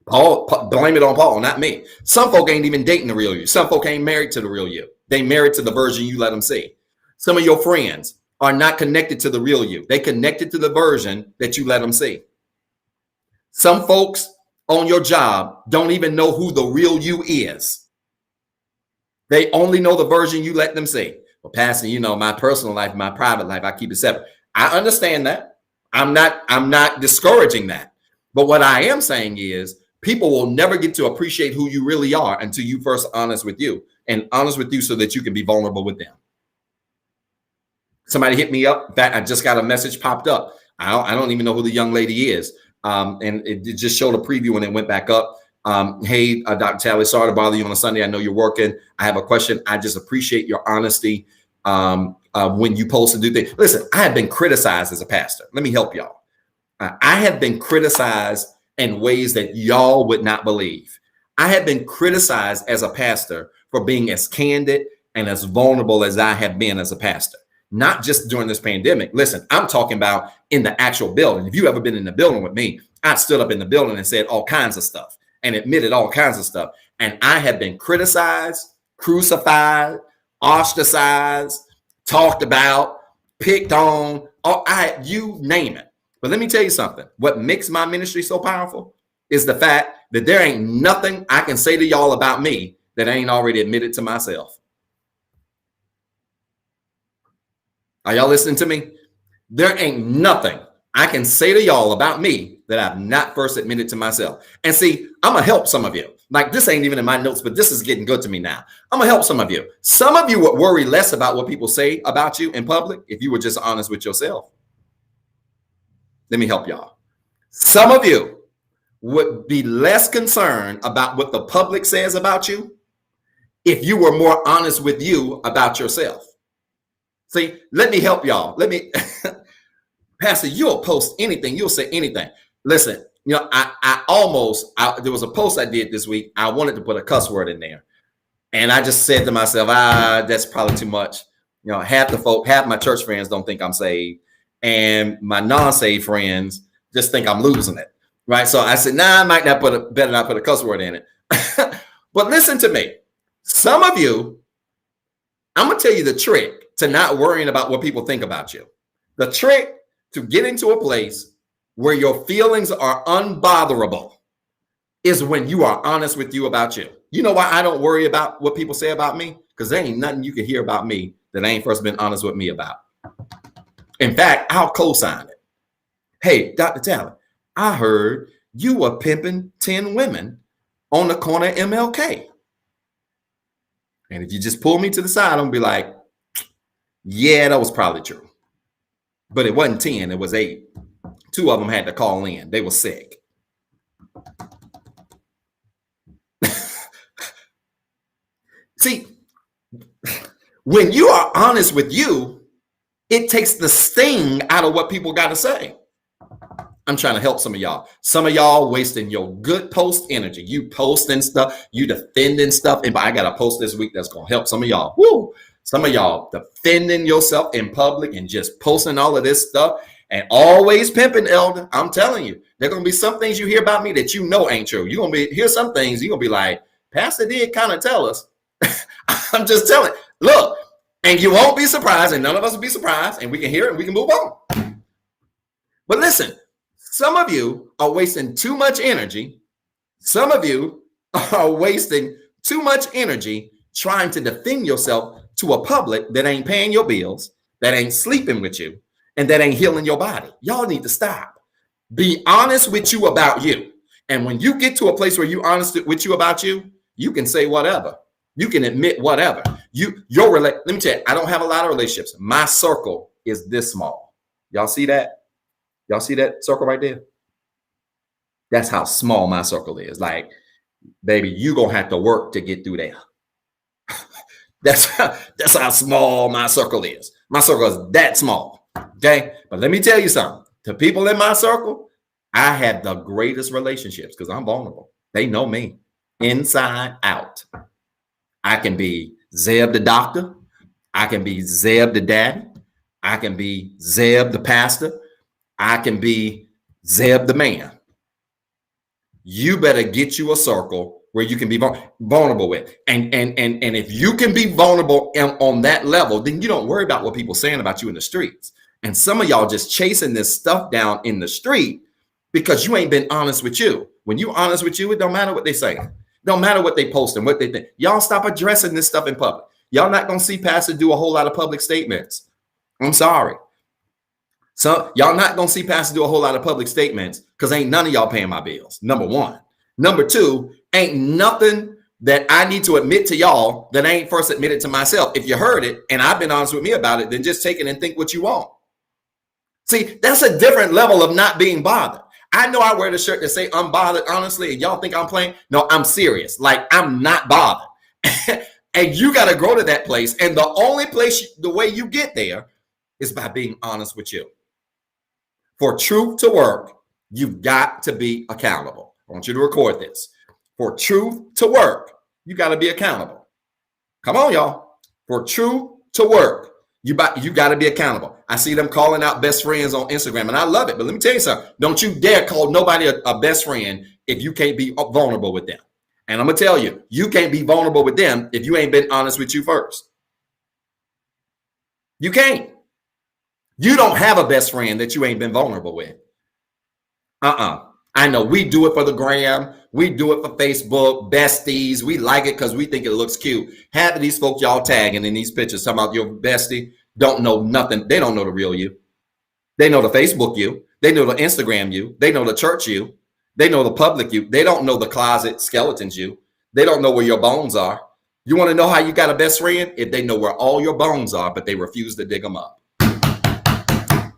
Paul, blame it on Paul, not me. Some folk ain't even dating the real you. Some folk ain't married to the real you. They married to the version you let them see. Some of your friends are not connected to the real you. They connected to the version that you let them see. Some folks on your job don't even know who the real you is. They only know the version you let them see. Well, Pastor, you know, my personal life, my private life, I keep it separate. I understand that. I'm not discouraging that. But what I am saying is, people will never get to appreciate who you really are until you first honest with you, and honest with you so that you can be vulnerable with them. Somebody hit me up. In fact, I just got a message popped up. I don't even know who the young lady is. And it just showed a preview when it went back up. Hey, Dr. Talley, sorry to bother you on a Sunday. I know you're working. I have a question. I just appreciate your honesty when you post and do things. Listen, I have been criticized as a pastor. Let me help y'all. I have been criticized in ways that y'all would not believe. I have been criticized as a pastor for being as candid and as vulnerable as I have been as a pastor. Not just during this pandemic. Listen, I'm talking about in the actual building. If you ever been in the building with me, I stood up in the building and said all kinds of stuff and admitted all kinds of stuff. And I have been criticized, crucified, ostracized, talked about, picked on, you name it. But let me tell you something. What makes my ministry so powerful is the fact that there ain't nothing I can say to y'all about me that I ain't already admitted to myself. Are y'all listening to me? There ain't nothing I can say to y'all about me that I've not first admitted to myself. And see, I'm going to help some of you. Like, this ain't even in my notes, but this is getting good to me now. I'm going to help some of you. Some of you would worry less about what people say about you in public if you were just honest with yourself. Let me help y'all. Some of you would be less concerned about what the public says about you if you were more honest with you about yourself. See, let me help y'all. Pastor, you'll post anything. You'll say anything. Listen, you know, there was a post I did this week. I wanted to put a cuss word in there. And I just said to myself, that's probably too much. You know, half my church friends don't think I'm saved. And my non-saved friends just think I'm losing it. Right. So I said, I might not better not put a cuss word in it. But listen to me. Some of you, I'm going to tell you the trick to not worrying about what people think about you. The trick to getting to a place where your feelings are unbotherable is when you are honest with you about you. You know why I don't worry about what people say about me? Because there ain't nothing you can hear about me that I ain't first been honest with me about. In fact, I'll co-sign it. Hey, Dr. Talley, I heard you were pimping 10 women on the corner of MLK. And if you just pull me to the side, I'm gonna be like, yeah, that was probably true. But it wasn't 10, it was 8. 2 of them had to call in. They were sick. See, When you are honest with you, it takes the sting out of what people got to say. I'm trying to help some of y'all. Some of y'all wasting your good post energy. You posting stuff, you defending stuff. And I got a post this week that's going to help some of y'all. Woo! Some of y'all defending yourself in public and just posting all of this stuff and always pimping, elder. I'm telling you, there are going to be some things you hear about me that you know ain't true. You're going to hear some things, you're going to be like, Pastor did kind of tell us. I'm just telling. Look, and you won't be surprised, and none of us will be surprised, and we can hear it and we can move on. But listen, some of you are wasting too much energy. Some of you are wasting too much energy trying to defend yourself to a public that ain't paying your bills, that ain't sleeping with you, and that ain't healing your body. Y'all need to stop. Be honest with you about you. And when you get to a place where you're honest with you about you, you can say whatever. You can admit whatever. Let me tell you, I don't have a lot of relationships. My circle is this small. Y'all see that? Y'all see that circle right there? That's how small my circle is. Like, baby, you gonna have to work to get through there. That's how small my circle is. My circle is that small. Okay. But let me tell you something. To people in my circle, I have the greatest relationships because I'm vulnerable. They know me inside out. I can be Zeb the doctor. I can be Zeb the daddy. I can be Zeb the pastor. I can be Zeb the man. You better get you a circle where you can be vulnerable with. And if you can be vulnerable on that level, then you don't worry about what people are saying about you in the streets. And some of y'all just chasing this stuff down in the street because you ain't been honest with you. When you honest with you, it don't matter what they say. Don't matter what they post and what they think. Y'all stop addressing this stuff in public. Y'all not going to see Pastor do a whole lot of public statements. I'm sorry. So y'all not going to see Pastor do a whole lot of public statements because ain't none of y'all paying my bills. Number one. Number two, ain't nothing that I need to admit to y'all that I ain't first admitted to myself. If you heard it and I've been honest with me about it, then just take it and think what you want. See, that's a different level of not being bothered. I know I wear the shirt that say unbothered, honestly, and y'all think I'm playing. No, I'm serious. Like, I'm not bothered. And you got to grow to that place. And the only place, the way you get there is by being honest with you. For truth to work, you've got to be accountable. I want you to record this. For truth to work, you got to be accountable. Come on, y'all. For truth to work, you got to be accountable. I see them calling out best friends on Instagram, and I love it. But let me tell you something. Don't you dare call nobody a best friend if you can't be vulnerable with them. And I'm going to tell you, you can't be vulnerable with them if you ain't been honest with you first. You can't. You don't have a best friend that you ain't been vulnerable with. I know we do it for the gram. We do it for Facebook, besties. We like it because we think it looks cute. Half of these folks y'all tagging in these pictures talking about your bestie don't know nothing. They don't know the real you. They know the Facebook you. They know the Instagram you. They know the church you. They know the public you. They don't know the closet skeletons you. They don't know where your bones are. You want to know how you got a best friend? If they know where all your bones are, but they refuse to dig them up.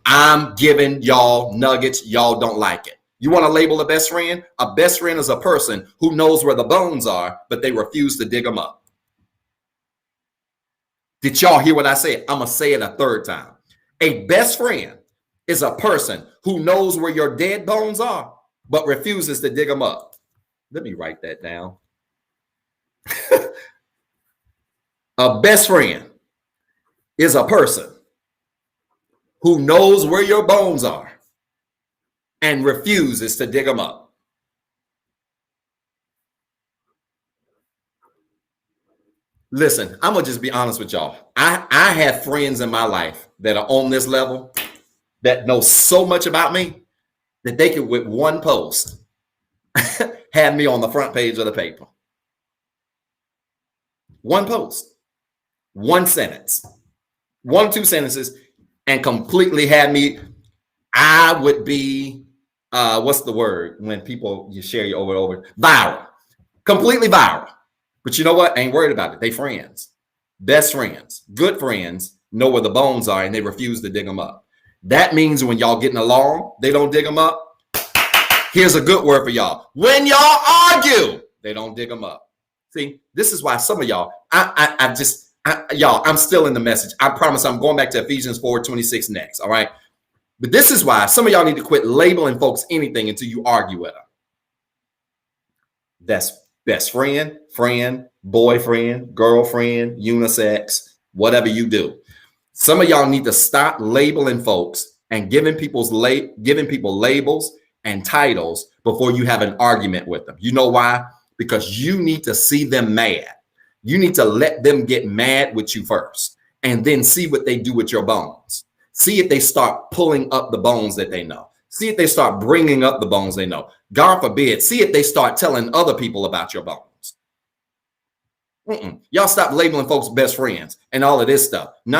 I'm giving y'all nuggets. Y'all don't like it. You want to label a best friend? A best friend is a person who knows where the bones are, but they refuse to dig them up. Did y'all hear what I said? I'm going to say it a third time. A best friend is a person who knows where your dead bones are, but refuses to dig them up. Let me write that down. A best friend is a person who knows where your bones are and refuses to dig them up. Listen, I'm going to just be honest with y'all. I have friends in my life that are on this level that know so much about me that they could, with one post, have me on the front page of the paper. One post, one sentence, 1 or 2 sentences, and completely had me. I would be, what's the word when people you share you over and over? Viral, completely viral. But you know what? I ain't worried about it. They friends, best friends, good friends know where the bones are and they refuse to dig them up. That means when y'all getting along, they don't dig them up. Here's a good word for y'all. When y'all argue, they don't dig them up. See, this is why some of y'all, Y'all, I'm still in the message. I promise I'm going back to Ephesians 4:26 next. All right. But this is why some of y'all need to quit labeling folks anything until you argue with them. That's best friend, friend, boyfriend, girlfriend, unisex, whatever you do. Some of y'all need to stop labeling folks and giving people labels and titles before you have an argument with them. You know why? Because you need to see them mad. You need to let them get mad with you first and then see what they do with your bones. See if they start pulling up the bones that they know. See if they start bringing up the bones they know. God forbid, see if they start telling other people about your bones. Y'all stop labeling folks best friends and all of this stuff. No.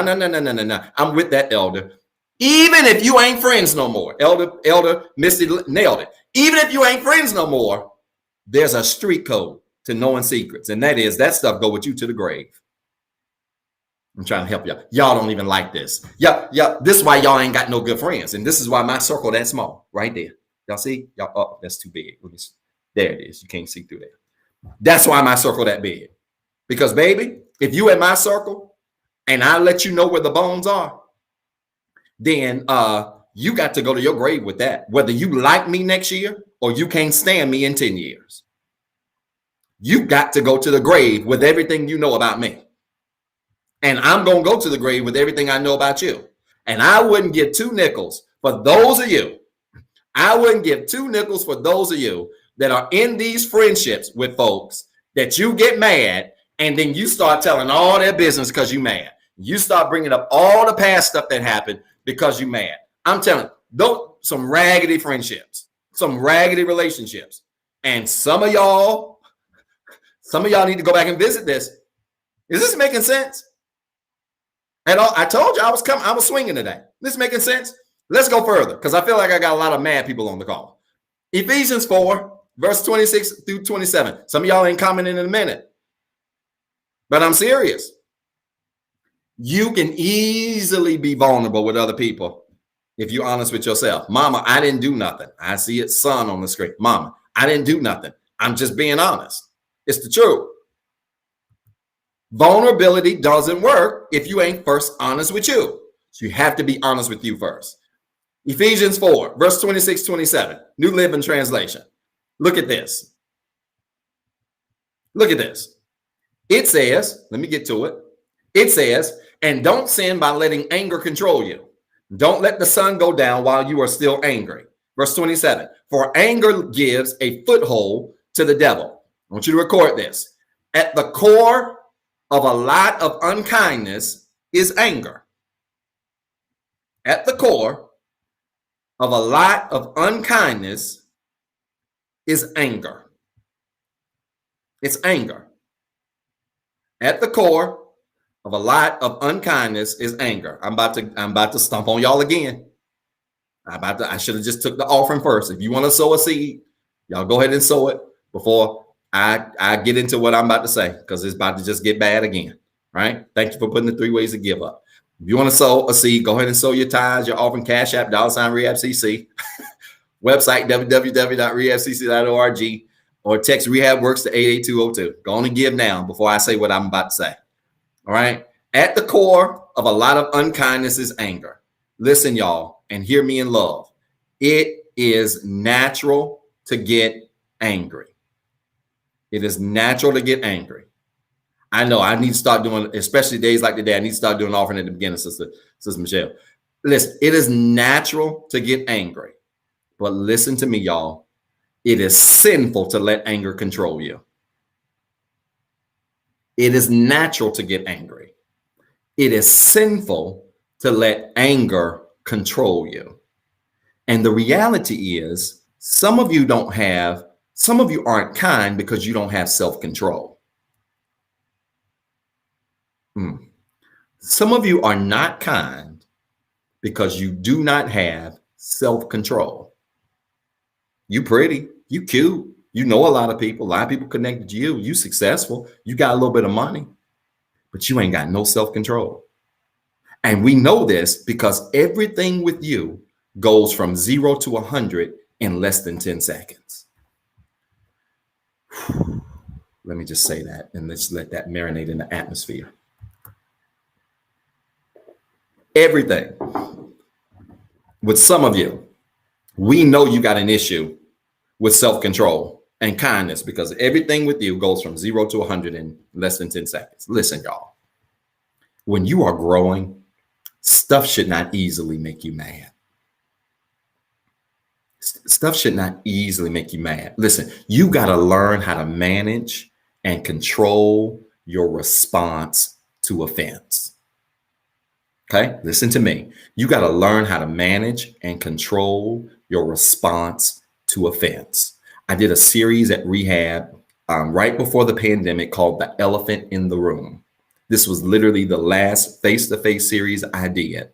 I'm with that, Elder. Even if you ain't friends no more, Elder Misty nailed it. Even if you ain't friends no more, there's a street code to knowing secrets. And that is that stuff go with you to the grave. I'm trying to help y'all. Y'all don't even like this. Yeah. This is why y'all ain't got no good friends. And this is why my circle that small right there. Y'all see? Y'all, oh, that's too big. Let me see. There it is. You can't see through there. That's why my circle that big. Because, baby, if you in my circle and I let you know where the bones are, then you got to go to your grave with that. Whether you like me next year or you can't stand me in 10 years. You got to go to the grave with everything you know about me. And I'm going to go to the grave with everything I know about you. And I wouldn't give 2 nickels for those of you. I wouldn't give 2 nickels for those of you that are in these friendships with folks that you get mad and then you start telling all their business because you mad. You start bringing up all the past stuff that happened because you mad. I'm telling you, those some raggedy friendships, some raggedy relationships. And some of y'all need to go back and visit this. Is this making sense? And I told you I was swinging today. This making sense? Let's go further because I feel like I got a lot of mad people on the call. Ephesians 4, verse 26 through 27. Some of y'all ain't commenting in a minute, but I'm serious. You can easily be vulnerable with other people if you're honest with yourself. Mama, I didn't do nothing. I see it, son, on the screen. Mama, I didn't do nothing. I'm just being honest. It's the truth. Vulnerability doesn't work if you ain't first honest with you. So you have to be honest with you first. Ephesians 4, verse 26, 27, New Living Translation. Look at this. Look at this. It says, let me get to it. It says, and don't sin by letting anger control you. Don't let the sun go down while you are still angry. Verse 27, for anger gives a foothold to the devil. I want you to record this. At the core of a lot of unkindness is anger. At the core of a lot of unkindness is anger. It's anger. At the core of a lot of unkindness is anger. I'm about to stomp on y'all again. I should have just took the offering first. If you want to sow a seed, y'all go ahead and sow it before I get into what I'm about to say, because it's about to just get bad again. Right? Thank you for putting the 3 ways to give up. If you want to sow a seed, go ahead and sow your tithes, your offering, Cash App, $REHABCC. Website, www.rehabcc.org, or text REHABWORKS to 88202. Go on and give now before I say what I'm about to say. All right? At the core of a lot of unkindness is anger. Listen, y'all, and hear me in love. It is natural to get angry. It is natural to get angry. I know I need to start doing, especially days like today, I need to start doing offering at the beginning, Sister Michelle. Listen, it is natural to get angry. But listen to me, y'all. It is sinful to let anger control you. It is natural to get angry. It is sinful to let anger control you. And the reality is, some of you aren't kind because you don't have self-control. Some of you are not kind because you do not have self-control. You pretty, you cute, you know a lot of people connected to you, you successful, you got a little bit of money, but you ain't got no self-control. And we know this because everything with you goes from 0 to 100 in less than 10 seconds. Let me just say that and let's let that marinate in the atmosphere. Everything. With some of you, we know you got an issue with self-control and kindness because everything with you goes from 0 to 100 in less than 10 seconds. Listen, y'all, when you are growing, stuff should not easily make you mad. Stuff should not easily make you mad. Listen, you got to learn how to manage and control your response to offense. Okay, listen to me. You got to learn how to manage and control your response to offense. I did a series at Rehab right before the pandemic called The Elephant in the Room. This was literally the last face-to-face series I did.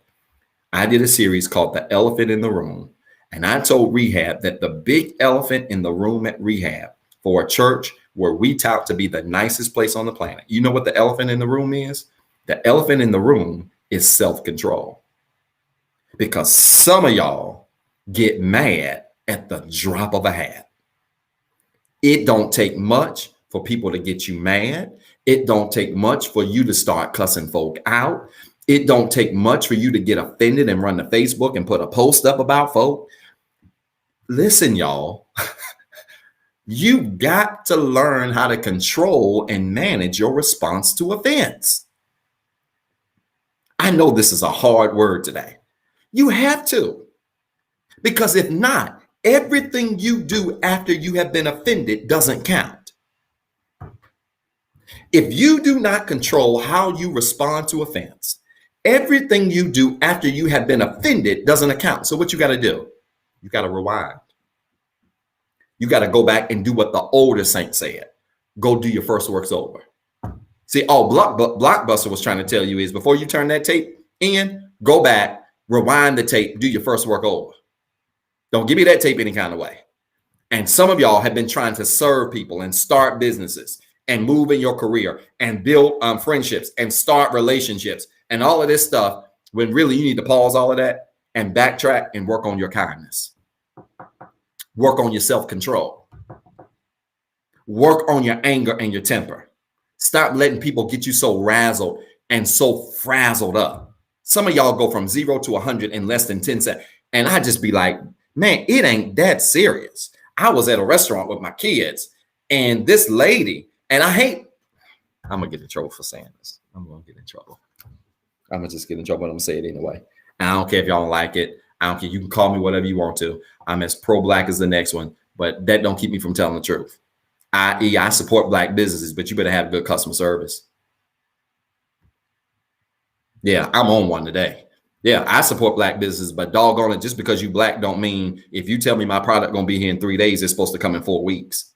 I did a series called The Elephant in the Room. And I told Rehab that the big elephant in the room at Rehab for a church where we tout to be the nicest place on the planet. You know what the elephant in the room is? The elephant in the room is self-control. Because some of y'all get mad at the drop of a hat. It don't take much for people to get you mad. It don't take much for you to start cussing folk out. It don't take much for you to get offended and run to Facebook and put a post up about folk. Listen, y'all, you got to learn how to control and manage your response to offense. I know this is a hard word today. You have to, because if not, everything you do after you have been offended doesn't count. If you do not control how you respond to offense, everything you do after you have been offended doesn't account. So what you got to do? You got to rewind. You got to go back and do what the older saints said. Go do your first works over. See, all Blockbuster was trying to tell you is before you turn that tape in, go back, rewind the tape, do your first work over. Don't give me that tape any kind of way. And some of y'all have been trying to serve people and start businesses and move in your career and build friendships and start relationships and all of this stuff when really you need to pause all of that and backtrack and work on your kindness. Work on your self-control. Work on your anger and your temper. Stop letting people get you so razzled and so frazzled up. Some of y'all go from 0 to 100 in less than 10 seconds. And I just be like, man, it ain't that serious. I was at a restaurant with my kids and this lady, and I'm going to get in trouble for saying this. I'm going to get in trouble. I'm going to just get in trouble, but I'm going to say it anyway. And I don't care if y'all don't like it. I don't care. You can call me whatever you want to. I'm as pro-black as the next one, but that don't keep me from telling the truth. I support black businesses, but you better have good customer service. Yeah, I'm on one today. Yeah, I support black businesses, but doggone it, just because you black don't mean if you tell me my product gonna be here in 3 days, it's supposed to come in 4 weeks.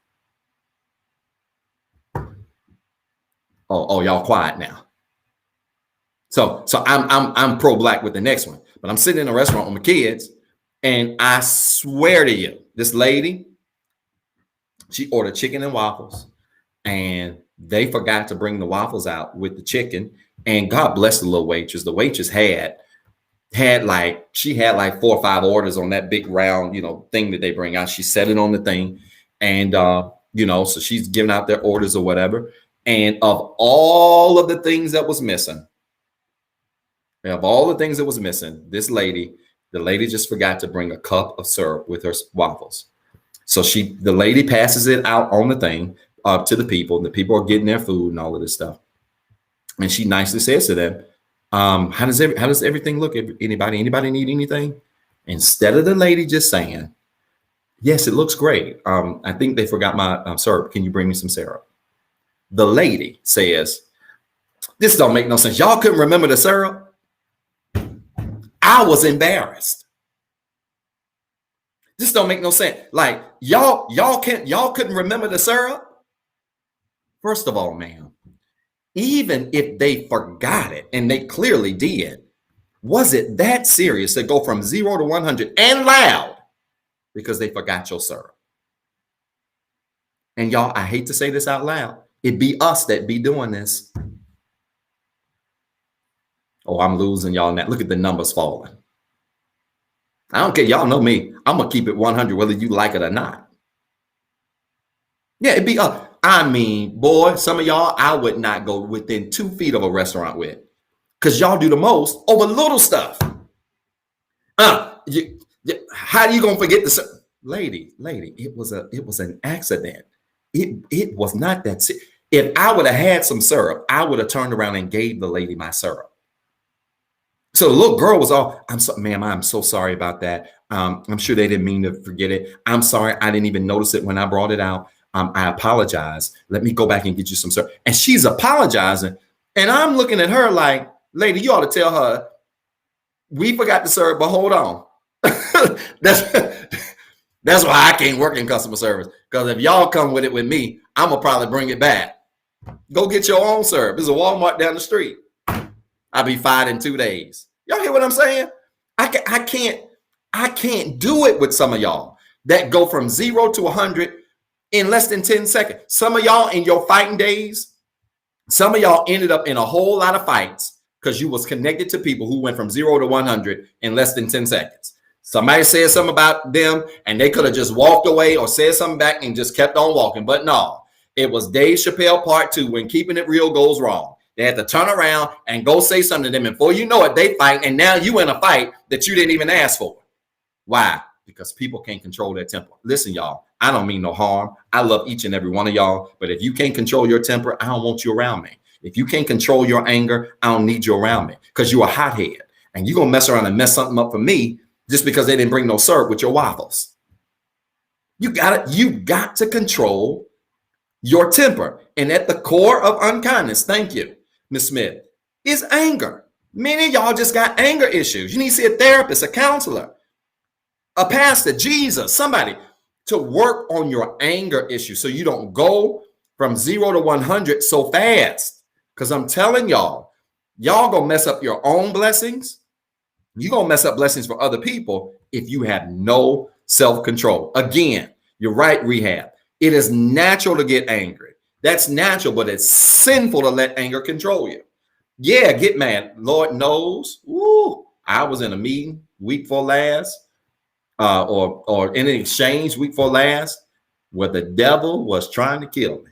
Oh, y'all quiet now. So I'm pro-black with the next one, but I'm sitting in a restaurant with my kids, and I swear to you, this lady, she ordered chicken and waffles, and they forgot to bring the waffles out with the chicken. And God bless the little waitress. The waitress had like 4 or 5 orders on that big round, thing that they bring out. She set it on the thing, and so she's giving out their orders or whatever. And of all of the things that was missing, this lady, the lady just forgot to bring a cup of syrup with her waffles. So the lady passes it out on the thing to the people, and the people are getting their food and all of this stuff. And she nicely says to them, how does everything look? Anybody need anything? Instead of the lady just saying, yes, it looks great. I think they forgot my syrup. Can you bring me some syrup? The lady says, this don't make no sense. Y'all couldn't remember the syrup? I was embarrassed. This don't make no sense. Like y'all couldn't remember the syrup? First of all, ma'am, even if they forgot it, and they clearly did, was it that serious to go from 0 to 100 and loud because they forgot your syrup? And y'all, I hate to say this out loud. It be us that be doing this. Oh, I'm losing y'all now. Look at the numbers falling. I don't care. Y'all know me. I'm going to keep it 100, whether you like it or not. Yeah, it'd be I mean, boy, some of y'all, I would not go within 2 feet of a restaurant with. because y'all do the most over little stuff. How are you gonna forget the lady? It was an accident. It was not that serious. If I would have had some syrup, I would have turned around and gave the lady my syrup. So the little girl was all, ma'am, I'm so sorry about that. I'm sure they didn't mean to forget it. I'm sorry, I didn't even notice it when I brought it out. I apologize. Let me go back and get you some syrup. And she's apologizing. And I'm looking at her like, lady, you ought to tell her, we forgot the syrup, but hold on. That's why I can't work in customer service. Because if y'all come with it with me, I'm gonna probably bring it back. Go get your own syrup. There's a Walmart down the street. I'll be fired in 2 days. Y'all hear what I'm saying? I can't do it with some of y'all that go from 0 to 100 in less than 10 seconds. Some of y'all in your fighting days, some of y'all ended up in a whole lot of fights because you was connected to people who went from 0 to 100 in less than 10 seconds. Somebody said something about them and they could have just walked away or said something back and just kept on walking. But no, it was Dave Chappelle part 2 when keeping it real goes wrong. They had to turn around and go say something to them. And before you know it, they fight. And now you in a fight that you didn't even ask for. Why? Because people can't control their temper. Listen, y'all, I don't mean no harm. I love each and every one of y'all. But if you can't control your temper, I don't want you around me. If you can't control your anger, I don't need you around me because you're a hothead. And you're going to mess around and mess something up for me just because they didn't bring no syrup with your waffles. You got to control your temper. And at the core of unkindness, thank you, Ms. Smith, is anger. Many of y'all just got anger issues. You need to see a therapist, a counselor, a pastor, Jesus, somebody to work on your anger issue so you don't go from 0 to 100 so fast. Because I'm telling y'all gonna mess up your own blessings. You're gonna mess up blessings for other people if you have no self-control. Again, you're right, Rehab. It is natural to get angry. That's natural, but it's sinful to let anger control you. Yeah, get mad. Lord knows. Woo, I was in a meeting week before last, or in an exchange week before last, where the devil was trying to kill me.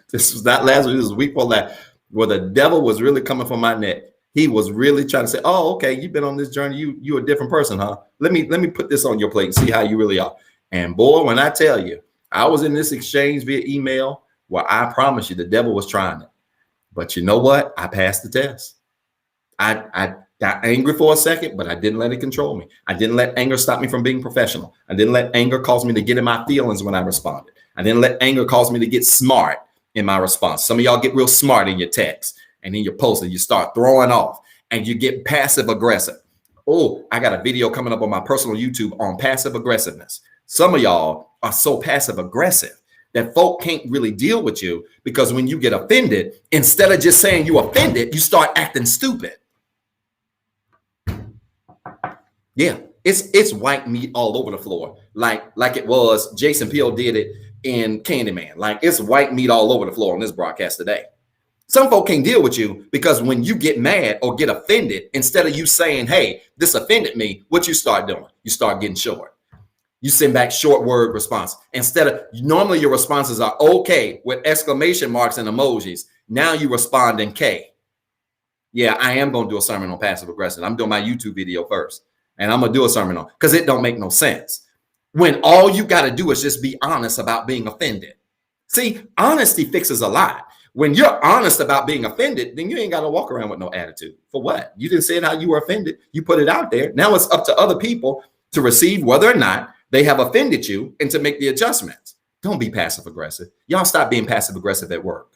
This was not last week. This was week before last, where the devil was really coming for my neck. He was really trying to say, "Oh, okay, you've been on this journey. You're a different person, huh? Let me put this on your plate and see how you really are." And boy, when I tell you, I was in this exchange via email where I promise you the devil was trying it. But you know what? I passed the test. I got angry for a second, but I didn't let it control me. I didn't let anger stop me from being professional. I didn't let anger cause me to get in my feelings when I responded. I didn't let anger cause me to get smart in my response. Some of y'all get real smart in your text and in your post and you start throwing off and you get passive aggressive. Oh, I got a video coming up on my personal YouTube on passive aggressiveness. Some of y'all are so passive aggressive that folk can't really deal with you because when you get offended, instead of just saying you offended, you start acting stupid. Yeah, it's white meat all over the floor, like it was. Jason Peele did it in Candyman. Like it's white meat all over the floor on this broadcast today. Some folk can't deal with you because when you get mad or get offended, instead of you saying, "Hey, this offended me," what you start doing? You start getting short. You send back short word response. Instead of normally your responses are okay with exclamation marks and emojis. Now you respond in K. Yeah, I am going to do a sermon on passive aggression. I'm doing my YouTube video first. And I'm going to do a sermon on because it don't make no sense. When all you got to do is just be honest about being offended. See, honesty fixes a lot. When you're honest about being offended, then you ain't got to walk around with no attitude. For what? You didn't say it how you were offended. You put it out there. Now it's up to other people to receive whether or not they have offended you and to make the adjustments. Don't be passive aggressive. Y'all stop being passive aggressive at work.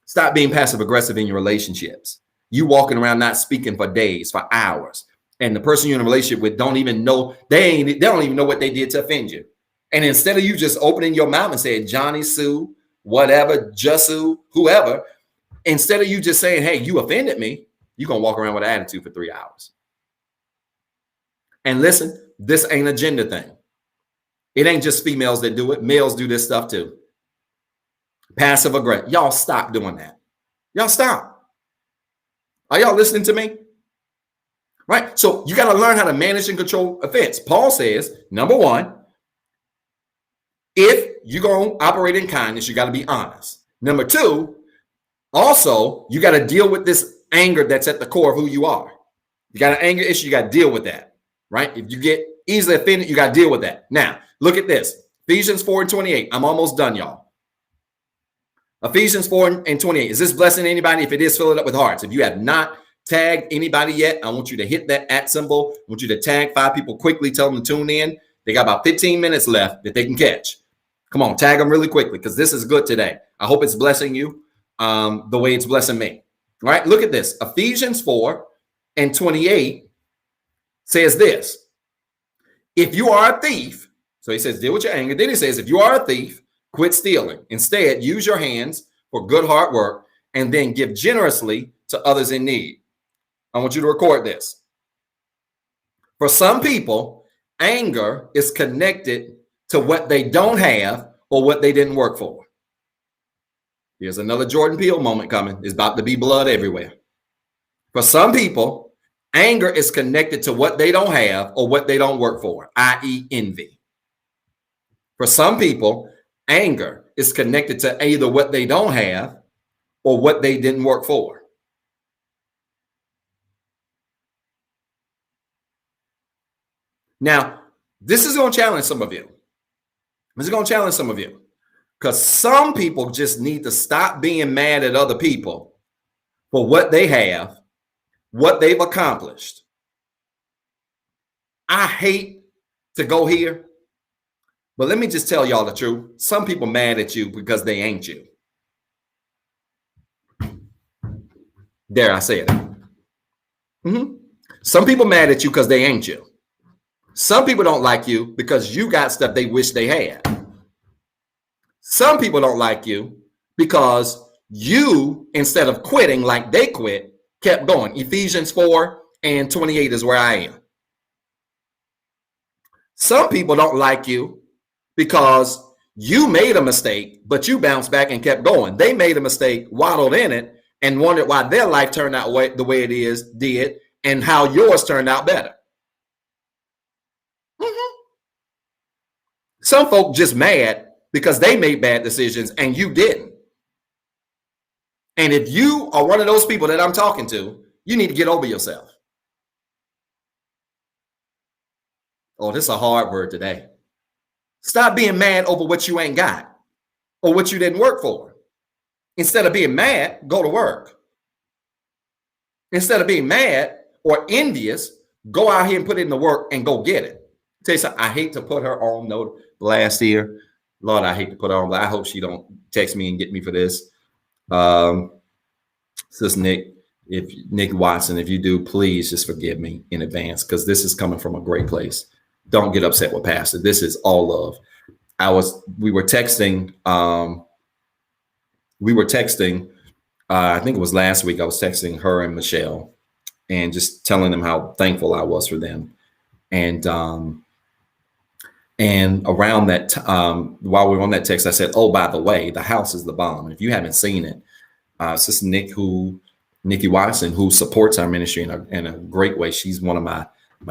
Stop being passive aggressive in your relationships. You walking around not speaking for days, for hours. And the person you're in a relationship with don't even know, they don't even know what they did to offend you. And instead of you just opening your mouth and saying, Johnny, Sue, whatever, Jussu, whoever, instead of you just saying, "Hey, you offended me," you're going to walk around with an attitude for 3 hours. And listen, this ain't a gender thing. It ain't just females that do it. Males do this stuff too. Passive aggressive. Y'all stop doing that. Y'all stop. Are y'all listening to me? Right? So you got to learn how to manage and control offense. Paul says, number one, if you're going to operate in kindness, you got to be honest. Number two, Also, you got to deal with this anger that's at the core of who you are. You got an anger issue, you got to deal with that, right? If you get easily offended, you got to deal with that. Now, look at this. Ephesians 4:28. I'm almost done, y'all. Ephesians 4:28. Is this blessing anybody? If it is, fill it up with hearts. If you have not tagged anybody yet, I want you to hit that @ symbol. I want you to tag 5 people quickly. Tell them to tune in. They got about 15 minutes left that they can catch. Come on, tag them really quickly because this is good today. I hope it's blessing you the way it's blessing me. All right, look at this. Ephesians 4:28 says this. If you are a thief, so he says, deal with your anger. Then he says, if you are a thief, quit stealing. Instead, use your hands for good hard work and then give generously to others in need. I want you to record this. For some people, anger is connected to what they don't have or what they didn't work for. Here's another Jordan Peele moment coming. There's about to be blood everywhere. For some people, anger is connected to what they don't have or what they don't work for, i.e. envy. For some people, anger is connected to either what they don't have or what they didn't work for. Now, this is going to challenge some of you. This is going to challenge some of you because some people just need to stop being mad at other people for what they have, what they've accomplished. I hate to go here, but let me just tell y'all the truth. Some people mad at you because they ain't you. There, I said it. Some people mad at you because they ain't you. Some people don't like you because you got stuff they wish they had. Some people don't like you because you, instead of quitting like they quit, kept going. Ephesians 4:28 is where I am. Some people don't like you because you made a mistake, but you bounced back and kept going. They made a mistake, waddled in it, and wondered why their life turned out the way it did, and how yours turned out better. Some folk just mad because they made bad decisions and you didn't. And if you are one of those people that I'm talking to, you need to get over yourself. Oh, this is a hard word today. Stop being mad over what you ain't got or what you didn't work for. Instead of being mad, go to work. Instead of being mad or envious, go out here and put in the work and go get it. Tell you something, I hate to put her on no blast here. Lord, I hate to put her on, but I hope she don't text me and get me for this. Sis Nick Watson, if you do, please just forgive me in advance because this is coming from a great place. Don't get upset with Pastor. This is all love. We were texting. I think it was last week. I was texting her and Michelle and just telling them how thankful I was for them. And around that, while we were on that text, I said, oh, by the way, the house is the bomb. If you haven't seen it, Sister Nikki Watson, who supports our ministry in a great way. She's one of my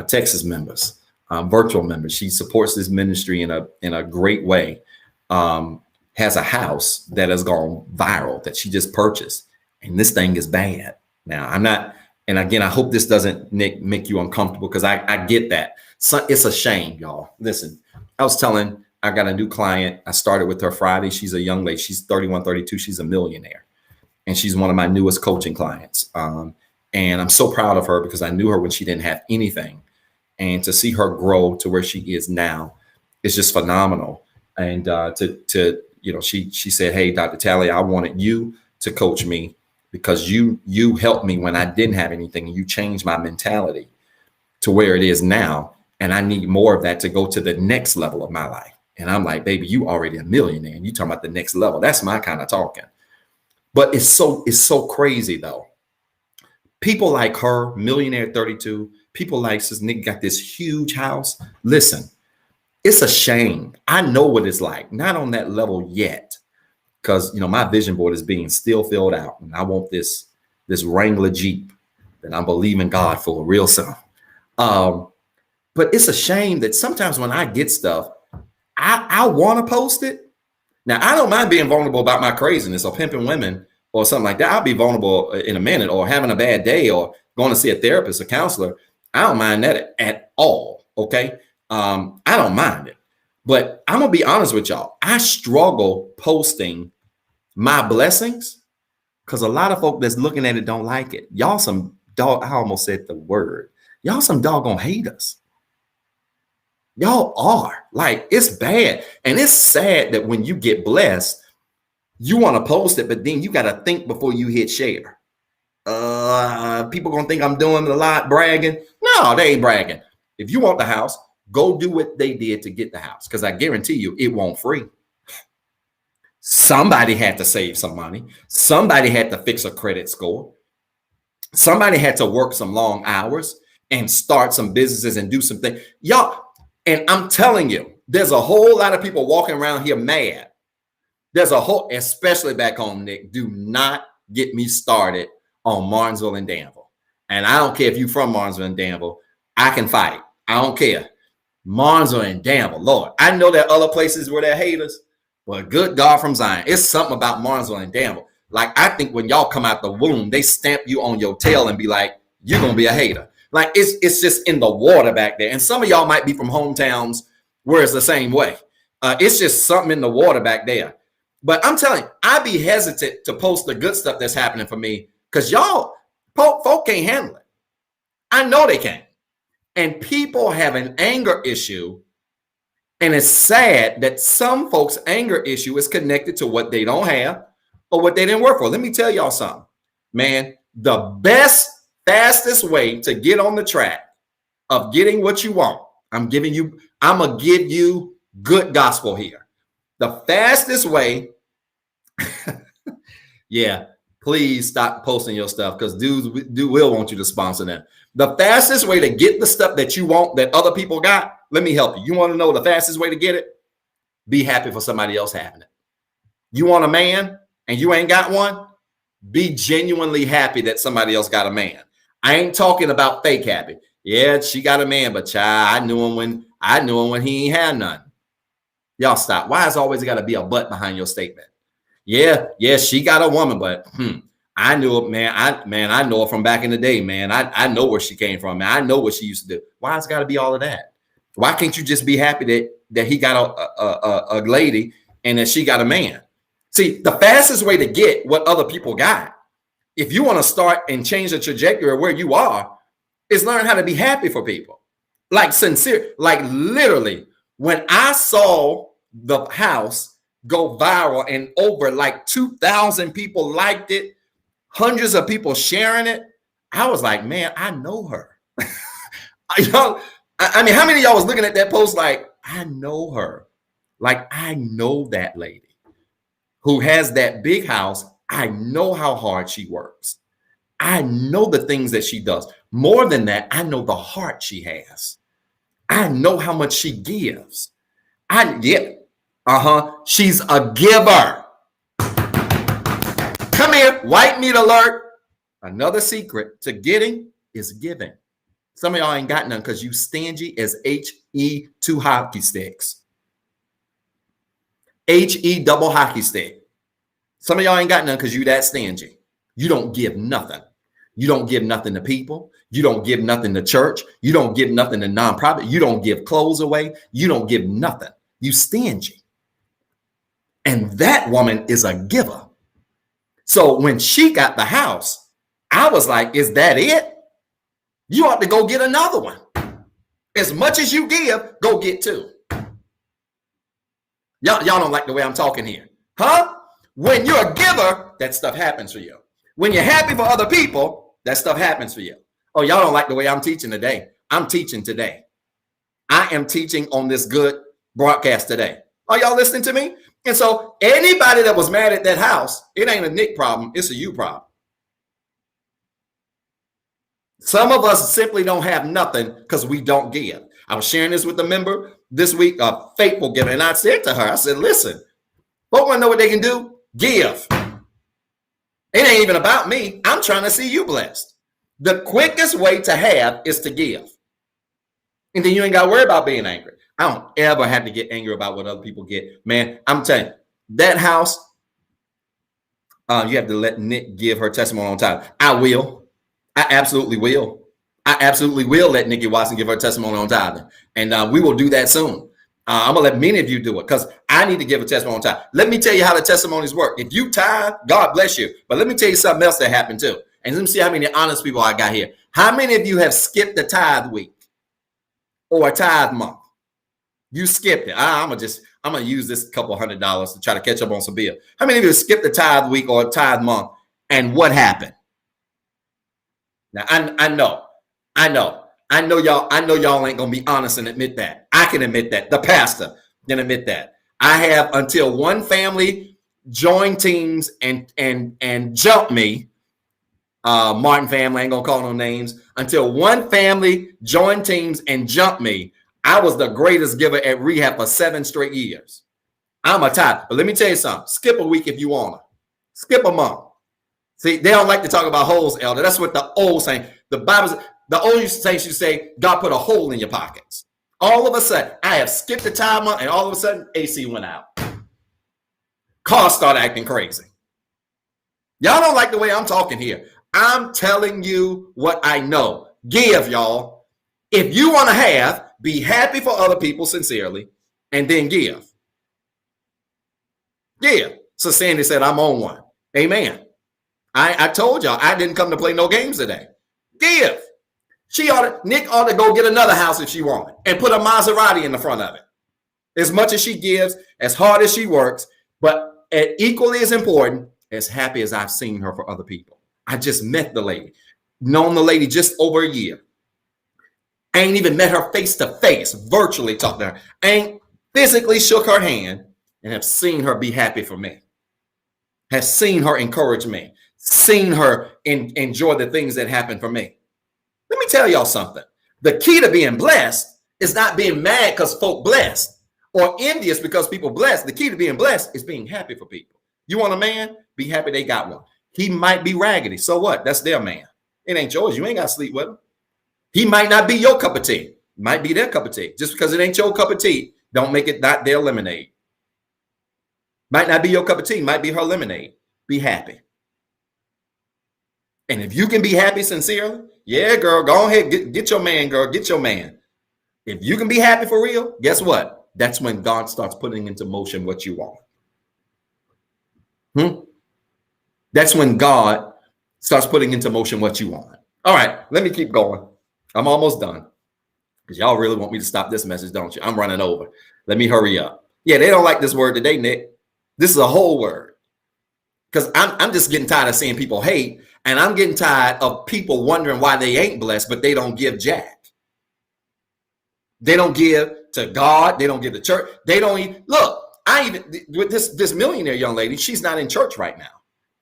Texas members, virtual members. She supports this ministry in a great way. Has a house that has gone viral that she just purchased. And this thing is bad. Now, I'm not, and again, I hope this doesn't make you uncomfortable because I get that. So it's a shame, y'all. Listen, I got a new client. I started with her Friday. She's a young lady. She's 31, 32. She's a millionaire. And she's one of my newest coaching clients. And I'm so proud of her because I knew her when she didn't have anything. And to see her grow to where she is now is just phenomenal. And she said, hey, Dr. Talley, I wanted you to coach me because you helped me when I didn't have anything. And you changed my mentality to where it is now. And I need more of that to go to the next level of my life. And I'm like, baby, you already a millionaire. And you talking about the next level. That's my kind of talking. But it's so crazy, though. People like her, millionaire 32, people like this nigga got this huge house. Listen, it's a shame. I know what it's like. Not on that level yet. Because, my vision board is being still filled out. And I want this Wrangler Jeep that I'm believing God for real soon. But it's a shame that sometimes when I get stuff, I want to post it. Now, I don't mind being vulnerable about my craziness or pimping women or something like that, I'll be vulnerable in a minute, or having a bad day, or going to see a therapist, a counselor. I don't mind that at all. Okay. I don't mind it, but I'm gonna be honest with y'all. I struggle posting my blessings because a lot of folk that's looking at it don't like it. Y'all some dog. I almost said the word. Y'all some doggone haters. Y'all are, like, it's bad. And it's sad that when you get blessed, you want to post it, but then you got to think before you hit share. People gonna think I'm doing a lot, bragging. No, they ain't bragging. If you want the house, go do what they did to get the house, because I guarantee you it won't free. Somebody had to save some money. Somebody had to fix a credit score. Somebody had to work some long hours and start some businesses and do some things. Y'all, and I'm telling you, there's a whole lot of people walking around here mad. There's a whole, especially back home, Nick, do not get me started on Martinsville and Danville. And I don't care if you're from Martinsville and Danville, I can fight. I don't care. Martinsville and Danville, Lord. I know there are other places where they're haters, but good God from Zion. It's something about Martinsville and Danville. Like, I think when y'all come out the womb, they stamp you on your tail and be like, you're going to be a hater. Like, it's just in the water back there. And some of y'all might be from hometowns where it's the same way. It's just something in the water back there. But I'm telling you, I'd be hesitant to post the good stuff that's happening for me, because y'all, folk can't handle it. I know they can't. And people have an anger issue. And it's sad that some folks' anger issue is connected to what they don't have or what they didn't work for. Let me tell y'all something, man. The best, fastest way to get on the track of getting what you want, I'm going to give you good gospel here. The fastest way, yeah, please stop posting your stuff, because dudes will want you to sponsor them. The fastest way to get the stuff that you want that other people got, let me help you. You want to know the fastest way to get it? Be happy for somebody else having it. You want a man and you ain't got one? Be genuinely happy that somebody else got a man. I ain't talking about fake happy. Yeah, she got a man, but child, I knew him when he ain't had none. Y'all stop. Why is always got to be a but behind your statement? Yeah, she got a woman, but I knew it, man. I know her from back in the day, man. I know where she came from, man. I know what she used to do. Why has it got to be all of that? Why can't you just be happy that he got a lady and that she got a man? See, the fastest way to get what other people got, if you want to start and change the trajectory of where you are, is learn how to be happy for people. Like sincere, like literally, when I saw the house go viral and over like 2,000 people liked it, hundreds of people sharing it, I was like, man, I know her. I mean, how many of y'all was looking at that post like, I know her? Like, I know that lady who has that big house. I know how hard she works. I know the things that she does. More than that, I know the heart she has. I know how much she gives. She's a giver. Come here, white meat alert. Another secret to getting is giving. Some of y'all ain't got none because you stingy as HE two hockey sticks. HE double hockey stick. Some of y'all ain't got none because you that stingy. You don't give nothing. You don't give nothing to people. You don't give nothing to church. You don't give nothing to nonprofit. You don't give clothes away. You don't give nothing. You stingy. And that woman is a giver. So when she got the house, I was like, is that it? You ought to go get another one. As much as you give, go get two. Y'all don't like the way I'm talking here. Huh? When you're a giver, that stuff happens for you. When you're happy for other people, that stuff happens for you. Oh, y'all don't like the way I'm teaching today. I'm teaching today. I am teaching on this good broadcast today. Are y'all listening to me? And so anybody that was mad at that house, it ain't a Nick problem. It's a you problem. Some of us simply don't have nothing because we don't give. I was sharing this with a member this week, a faithful giver. And I said to her, I said, listen, folks want to know what they can do? Give. It ain't even about me. I'm trying to see you blessed. The quickest way to have is to give. And then you ain't got to worry about being angry. I don't ever have to get angry about what other people get. Man, I'm telling you, that house, You have to let Nick give her testimony on time. I will. I absolutely will. I absolutely will let Nikki Watson give her testimony on tithing. And we will do that soon. I'm going to let many of you do it because I need to give a testimony on time. Let me tell you how the testimonies work. If you tithe, God bless you. But let me tell you something else that happened too. And let me see how many honest people I got here. How many of you have skipped a tithe week or a tithe month? You skipped it. I'm gonna use this couple $100 to try to catch up on some bill. How many of you skipped a tithe week or a tithe month? And what happened? Now I know y'all ain't gonna be honest and admit that. I can admit that. The pastor can admit that. I have until one family joined teams and jumped me. Martin family, I ain't gonna call no names. Until one family joined teams and jumped me, I was the greatest giver at rehab for 7 straight years. I'm a tithe. But let me tell you something. Skip a week if you want to. Skip a month. See, they don't like to talk about holes, elder. That's what the old saying. The old saints should say, God put a hole in your pockets. All of a sudden, I have skipped a time month, and all of a sudden, AC went out. Cars started acting crazy. Y'all don't like the way I'm talking here. I'm telling you what I know. Give, y'all. If you want to have, be happy for other people sincerely, and then give. Give. So Sandy said, I'm on one. Amen. I told y'all I didn't come to play no games today. Give. Nick ought to go get another house if she wanted and put a Maserati in the front of it. As much as she gives, as hard as she works, but equally as important, as happy as I've seen her for other people. I just met the lady, known the lady just over a year. I ain't even met her face to face, virtually talked to her. Ain't physically shook her hand and have seen her be happy for me. Have seen her encourage me. Seen her enjoy the things that happen for me. Let me tell y'all something. The key to being blessed is not being mad because folk blessed or envious because people blessed. The key to being blessed is being happy for people. You want a man? Be happy they got one. He might be raggedy. So what? That's their man. It ain't yours. You ain't got to sleep with him. He might not be your cup of tea. Might be their cup of tea. Just because it ain't your cup of tea, don't make it not their lemonade. Might not be your cup of tea. Might be her lemonade. Be happy. And if you can be happy sincerely, yeah, girl, go ahead. Get your man, girl. Get your man. If you can be happy for real, guess what? That's when God starts putting into motion what you want. That's when God starts putting into motion what you want. All right, let me keep going. I'm almost done because y'all really want me to stop this message, don't you? I'm running over. Let me hurry up. Yeah, they don't like this word today, Nick. This is a whole word because I'm just getting tired of seeing people hate, and I'm getting tired of people wondering why they ain't blessed, but they don't give jack. They don't give to God. They don't give to church. They don't even look. With this millionaire young lady, she's not in church right now.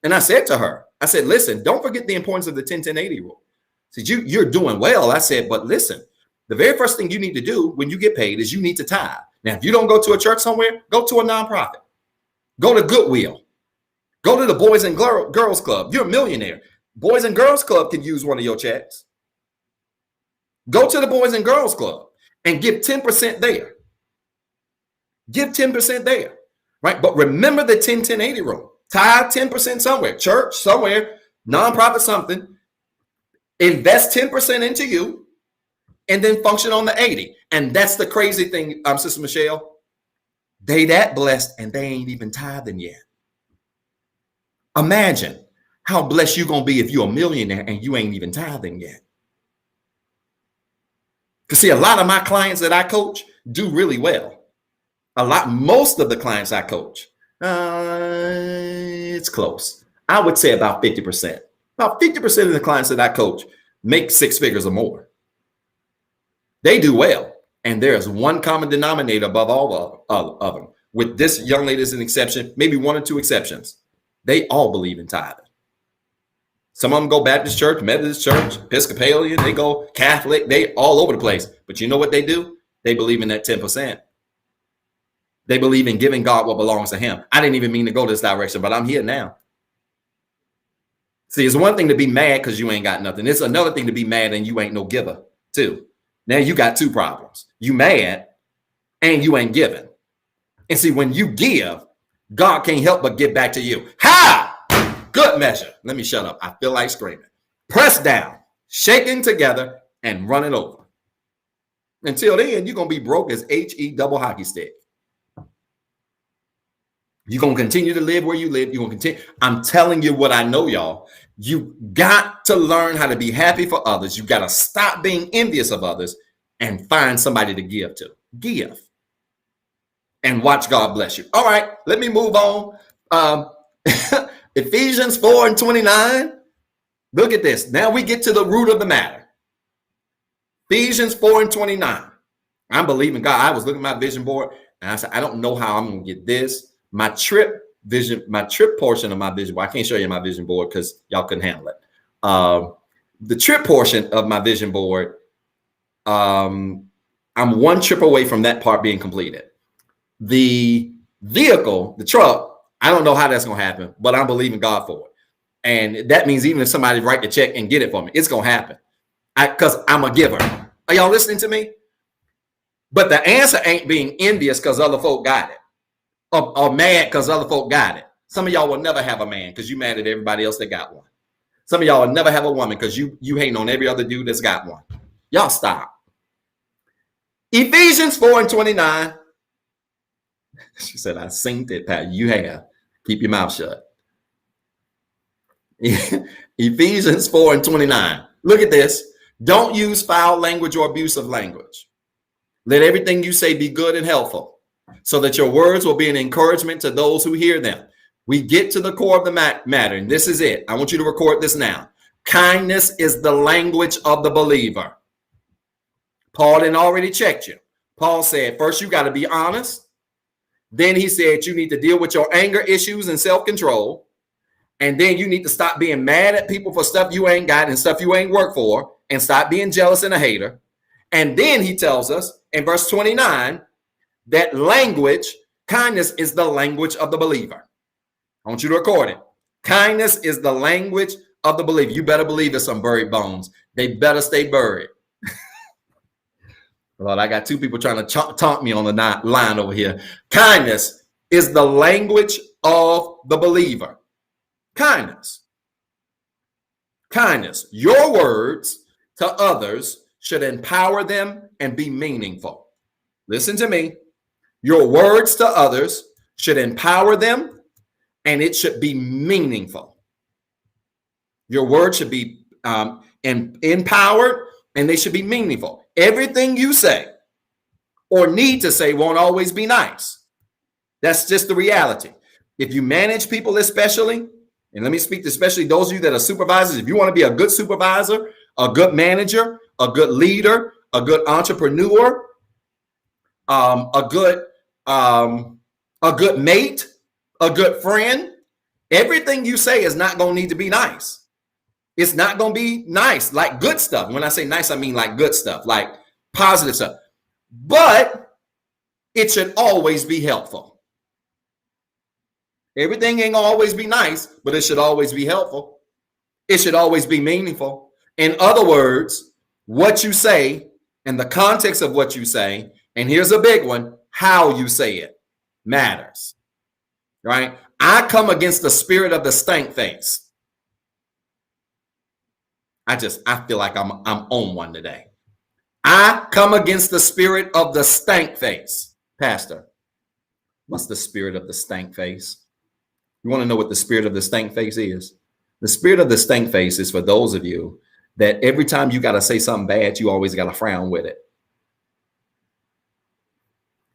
And I said to her, I said, listen, don't forget the importance of the 10-10-80 rule. I said, you're doing well. I said, but listen, the very first thing you need to do when you get paid is you need to tithe. Now, if you don't go to a church somewhere, go to a nonprofit. Go to Goodwill. Go to the Boys and Girls Club. You're a millionaire. Boys and Girls Club can use one of your checks. Go to the Boys and Girls Club and give 10% there. Give 10% there, right? But remember the 10-10-80 rule. Tithe 10% somewhere, church somewhere, nonprofit something. Invest 10% into you and then function on the 80. And that's the crazy thing, Sister Michelle. They that blessed and they ain't even tithing yet. Imagine how blessed you're going to be if you're a millionaire and you ain't even tithing yet. Because see, a lot of my clients that I coach do really well. Most of the clients I coach, it's close. I would say about 50%. About 50% of the clients that I coach make 6 figures or more. They do well. And there's one common denominator above all of them. With this young lady as an exception, maybe 1 or 2 exceptions. They all believe in tithing. Some of them go Baptist church, Methodist church, Episcopalian, they go Catholic, they all over the place. But you know what they do? They believe in that 10%. They believe in giving God what belongs to him. I didn't even mean to go this direction, but I'm here now. See, it's one thing to be mad because you ain't got nothing. It's another thing to be mad and you ain't no giver, too. Now you got 2 problems. You mad and you ain't giving. And see, when you give, God can't help but give back to you. Ha! Good measure. Let me shut up. I feel like screaming. Pressed down, shaken together, and running over. Until then, you're going to be broke as H-E double hockey stick. You're going to continue to live where you live. You're going to continue. I'm telling you what I know, y'all. You got to learn how to be happy for others. You got to stop being envious of others and find somebody to give to. Give. And watch God bless you. All right, let me move on. Ephesians 4:29. Look at this. Now we get to the root of the matter. Ephesians 4:29. I'm believing God. I was looking at my vision board and I said, I don't know how I'm going to get this. My trip portion of my vision board. I can't show you my vision board because y'all couldn't handle it. The trip portion of my vision board, I'm one trip away from that part being completed. The vehicle, the truck, I don't know how that's going to happen, but I'm believing God for it. And that means even if somebody write the check and get it for me, it's going to happen because I'm a giver. Are y'all listening to me? But the answer ain't being envious because other folk got it or mad because other folk got it. Some of y'all will never have a man because you mad at everybody else that got one. Some of y'all will never have a woman because you hating on every other dude that's got one. Y'all stop. Ephesians 4:29. She said, I synced it, Pat. You have. Keep your mouth shut. Ephesians 4:29. Look at this. Don't use foul language or abusive language. Let everything you say be good and helpful, so that your words will be an encouragement to those who hear them. We get to the core of the matter, and this is it. I want you to record this now. Kindness is the language of the believer. Paul didn't already checked you. Paul said, first, you got to be honest. Then he said you need to deal with your anger issues and self-control. And then you need to stop being mad at people for stuff you ain't got and stuff you ain't worked for, and stop being jealous and a hater. And then he tells us in verse 29 that language, kindness is the language of the believer. I want you to record it. Kindness is the language of the believer. You better believe there's some buried bones. They better stay buried. Lord, I got two people trying to taunt me on the line over here. Kindness is the language of the believer. Kindness. Kindness. Your words to others should empower them and be meaningful. Listen to me. Your words to others should empower them and it should be meaningful. Your words should be empowered and they should be meaningful. Everything you say or need to say won't always be nice. That's just the reality. If you manage people especially, and let me speak to especially those of you that are supervisors, if you want to be a good supervisor, a good manager, a good leader, a good entrepreneur, a good mate, a good friend, everything you say is not going to need to be nice. It's not going to be nice, like good stuff. When I say nice, I mean like good stuff, like positive stuff. But it should always be helpful. Everything ain't gonna always be nice, but it should always be helpful. It should always be meaningful. In other words, what you say and the context of what you say, and here's a big one, how you say it matters, right? I come against the spirit of the stank face. I feel like I'm on one today. I come against the spirit of the stank face. Pastor, what's the spirit of the stank face? You want to know what the spirit of the stank face is? The spirit of the stank face is for those of you that every time you got to say something bad, you always got to frown with it.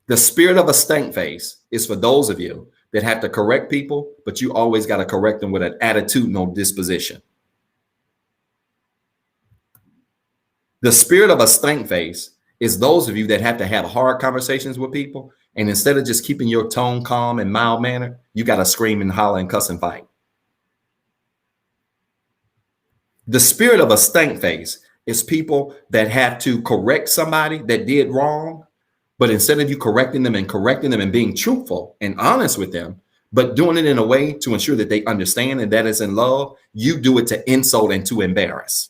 The spirit of a stank face is for those of you that have to correct people, but you always got to correct them with an attitudinal disposition. The spirit of a stank face is those of you that have to have hard conversations with people. And instead of just keeping your tone calm and mild manner, you got to scream and holler and cuss and fight. The spirit of a stank face is people that have to correct somebody that did wrong. But instead of you correcting them and being truthful and honest with them, but doing it in a way to ensure that they understand and that is in love, you do it to insult and to embarrass.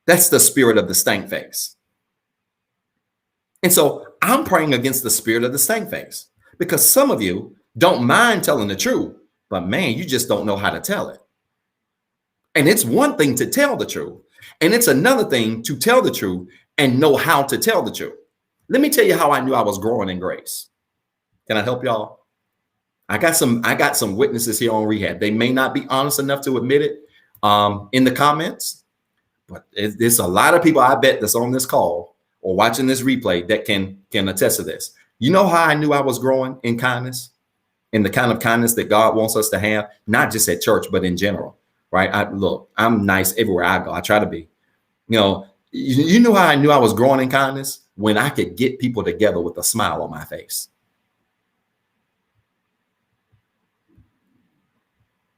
That's the spirit of the stank face. And so I'm praying against the spirit of the stank face because some of you don't mind telling the truth, but man, you just don't know how to tell it. And it's one thing to tell the truth, and it's another thing to tell the truth and know how to tell the truth. Let me tell you how I knew I was growing in grace. Can I help y'all? I got some witnesses here on Rehab. They may not be honest enough to admit it in the comments, but there's a lot of people I bet that's on this call or watching this replay that can attest to this. You know how I knew I was growing in kindness, in the kind of kindness that God wants us to have, not just at church, but in general, right? Look, I'm nice everywhere I go. I try to be. You know, you know how I knew I was growing in kindness? When I could get people together with a smile on my face.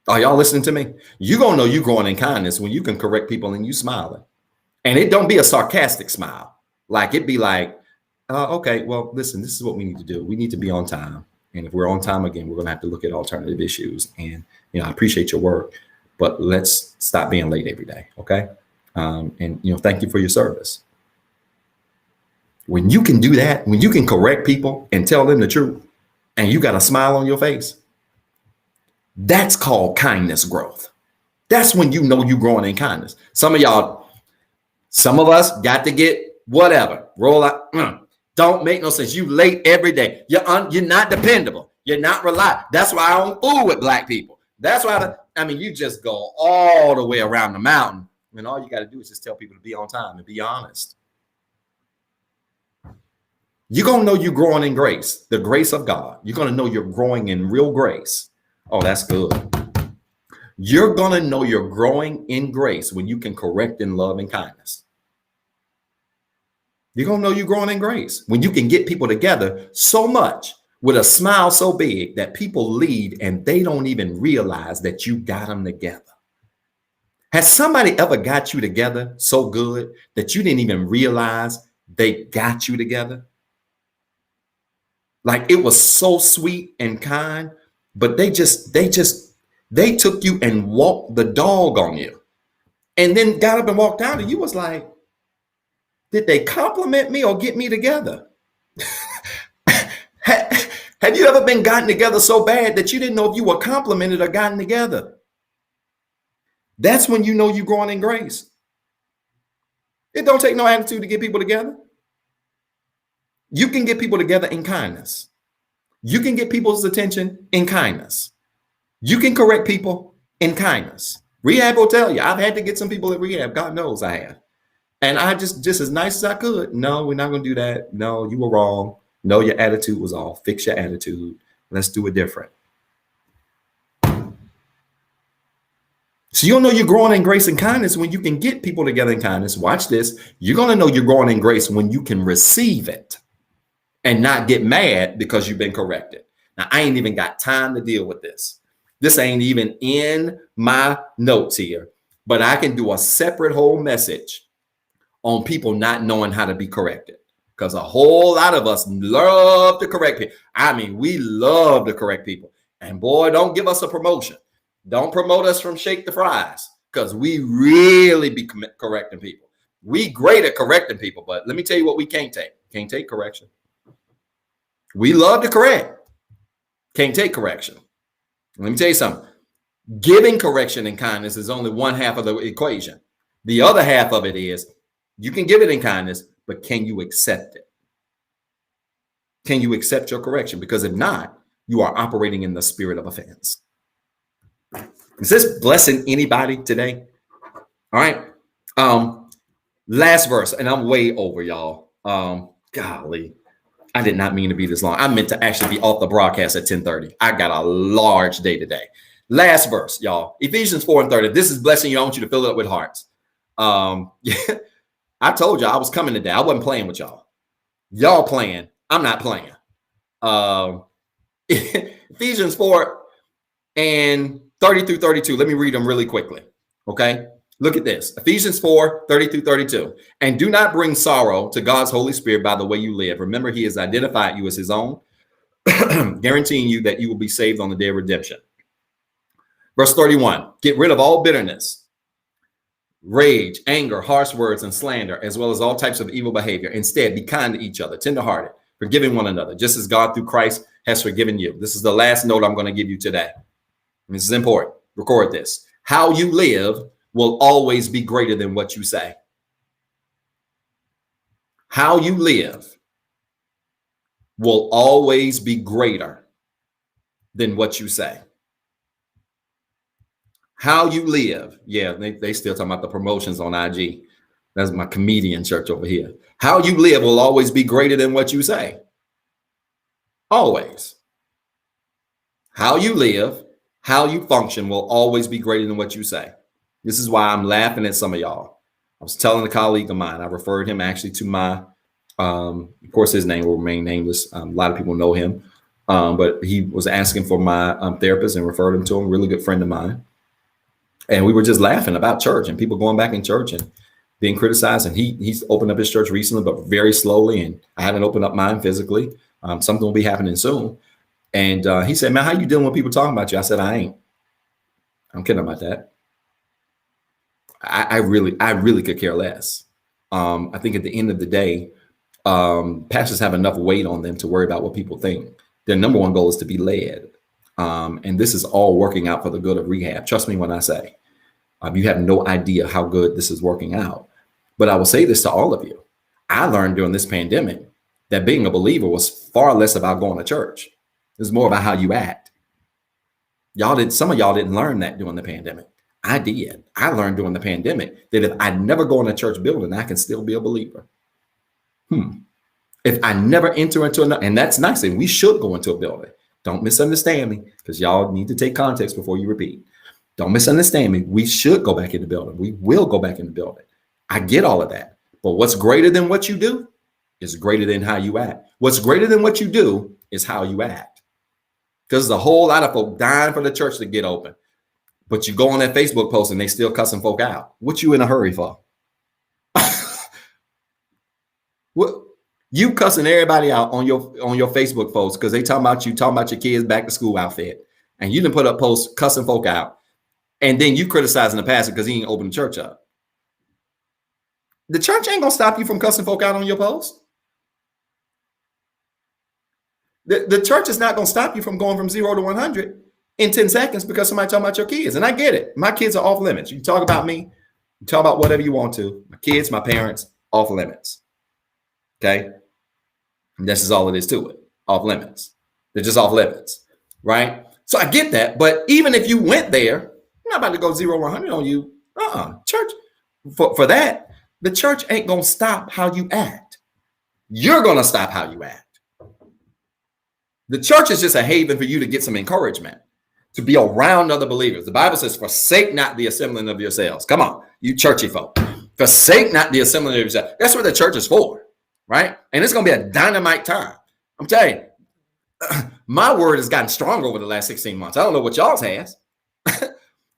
Are y'all listening to me? You're going to know you're growing in kindness when you can correct people and you smiling. And it don't be a sarcastic smile. Like it be like, okay, well, listen, this is what we need to do. We need to be on time. And if we're on time again, we're going to have to look at alternative issues. And, you know, I appreciate your work, but let's stop being late every day. Okay. And, you know, thank you for your service. When you can do that, when you can correct people and tell them the truth and you got a smile on your face, that's called kindness growth. That's when you know you're growing in kindness. Some of us got to get whatever, roll out. Don't make no sense. You late every day. You're not dependable. You're not reliable. That's why I don't fool with black people. That's why, you just go all the way around the mountain. And all you got to do is just tell people to be on time and be honest. You're going to know you're growing in grace, the grace of God. You're going to know you're growing in real grace. Oh, that's good. You're going to know you're growing in grace when you can correct in love and kindness. You're going to know you're growing in grace when you can get people together so much with a smile so big that people leave and they don't even realize that you got them together. Has somebody ever got you together so good that you didn't even realize they got you together? Like it was so sweet and kind, but they took you and walked the dog on you and then got up and walked out. And you was like, did they compliment me or get me together? Have you ever been gotten together so bad that you didn't know if you were complimented or gotten together? That's when you know you're growing in grace. It don't take no attitude to get people together. You can get people together in kindness. You can get people's attention in kindness. You can correct people in kindness. Rehab will tell you, I've had to get some people at rehab. God knows I have. And I just as nice as I could. No, we're not going to do that. No, you were wrong. No, your attitude was off. Fix your attitude. Let's do it different. So you'll know you're growing in grace and kindness when you can get people together in kindness. Watch this. You're going to know you're growing in grace when you can receive it and not get mad because you've been corrected. Now, I ain't even got time to deal with this. This ain't even in my notes here, but I can do a separate whole message on people not knowing how to be corrected, because a whole lot of us love to correct people. We love to correct people. And boy, don't give us a promotion. Don't promote us from Shake the Fries, because we really be correcting people. We great at correcting people, but let me tell you what we can't take. Can't take correction. We love to correct. Can't take correction. Let me tell you something. Giving correction and kindness is only one half of the equation. The other half of it is you can give it in kindness, but can you accept it? Can you accept your correction? Because if not, you are operating in the spirit of offense. Is this blessing anybody today? All right. Last verse, and I'm way over, y'all. Golly, I did not mean to be this long. I meant to actually be off the broadcast at 10:30. I got a large day today. Last verse, y'all. Ephesians 4:30. This is blessing you. I want you to fill it up with hearts. I told you I was coming today. I wasn't playing with y'all. Y'all playing. I'm not playing. Ephesians 4 and 30 through 32. Let me read them really quickly. Okay. Look at this. Ephesians 4, 30 through 32. And do not bring sorrow to God's Holy Spirit by the way you live. Remember, he has identified you as his own, guaranteeing you that you will be saved on the day of redemption. Verse 31, get rid of all bitterness, rage, anger, harsh words, and slander, as well as all types of evil behavior. Instead, be kind to each other, tenderhearted, forgiving one another, just as God through Christ has forgiven you. This is the last note I'm going to give you today. This is important. Record this. How you live will always be greater than what you say. How you live will always be greater than what you say. How you live. Yeah, they still talking about the promotions on IG. That's my comedian church over here. How you live will always be greater than what you say. Always. How you live, how you function will always be greater than what you say. This is why I'm laughing at some of y'all. I was telling a colleague of mine, I referred him actually to my, of course, his name will remain nameless. A lot of people know him, but he was asking for my therapist and referred him to him, a really good friend of mine. And we were just laughing about church and people going back in church and being criticized. And he's opened up his church recently, but very slowly. And I haven't opened up mine physically. Something will be happening soon. And he said, man, how you dealing with people talking about you? I said, I ain't. I'm kidding about that. I really could care less. I think at the end of the day, pastors have enough weight on them to worry about what people think. Their number one goal is to be led. And this is all working out for the good of Rehab. Trust me when I say, you have no idea how good this is working out. But I will say this to all of you. I learned during this pandemic that being a believer was far less about going to church. It was more about how you act. Some of y'all didn't learn that during the pandemic. I did. I learned during the pandemic that if I never go in a church building, I can still be a believer. If I never enter into another, and that's nice, and we should go into a building. Don't misunderstand me, because y'all need to take context before you repeat. Don't misunderstand me. We should go back in the building. We will go back in the building. I get all of that. But what's greater than what you do is greater than how you act. What's greater than what you do is how you act. Because there's a whole lot of folk dying for the church to get open. But you go on that Facebook post and they still cussing folk out. What you in a hurry for? What you cussing everybody out on your Facebook post because they talking about your kids' back to school outfit. And you didn't put up posts cussing folk out. And then you criticizing the pastor because he ain't opened the church up. The church ain't gonna stop you from cussing folk out on your post. The church is not gonna stop you from going from 0 to 100 in 10 seconds because somebody talking about your kids. And I get it. My kids are off limits. You talk about me, you talk about whatever you want to. My kids, my parents, off limits. Okay. And this is all it is to it. Off limits. They're just off limits. Right. So I get that. But even if you went there, I'm not about to go 0 to 100 on you. Church, for that, the church ain't going to stop how you act. You're going to stop how you act. The church is just a haven for you to get some encouragement, to be around other believers. The Bible says, forsake not the assembling of yourselves. Come on, you churchy folk. Forsake not the assembling of yourselves. That's what the church is for, right? And it's going to be a dynamite time. I'm telling you, my word has gotten stronger over the last 16 months. I don't know what y'all's has.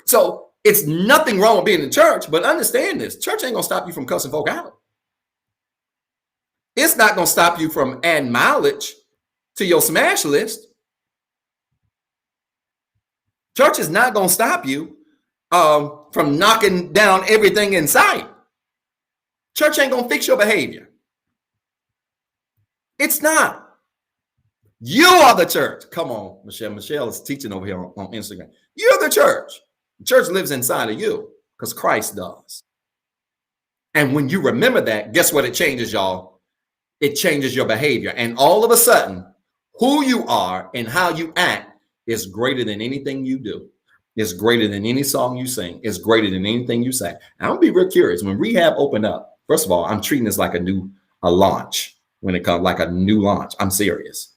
So it's nothing wrong with being in church, but understand this. Church ain't going to stop you from cussing folk out. It's not going to stop you from adding mileage to your smash list. Church is not going to stop you from knocking down everything in sight. Church ain't going to fix your behavior. It's not. You are the church. Come on, Michelle. Michelle is teaching over here on Instagram. You're the church. The church lives inside of you because Christ does. And when you remember that, guess what it changes, y'all? It changes your behavior. And all of a sudden, who you are and how you act is greater than anything you do. It's greater than any song you sing. It's greater than anything you say. I'm gonna be real curious. When Rehab opened up, first of all, I'm treating this like a launch. When it comes like a new launch, I'm serious.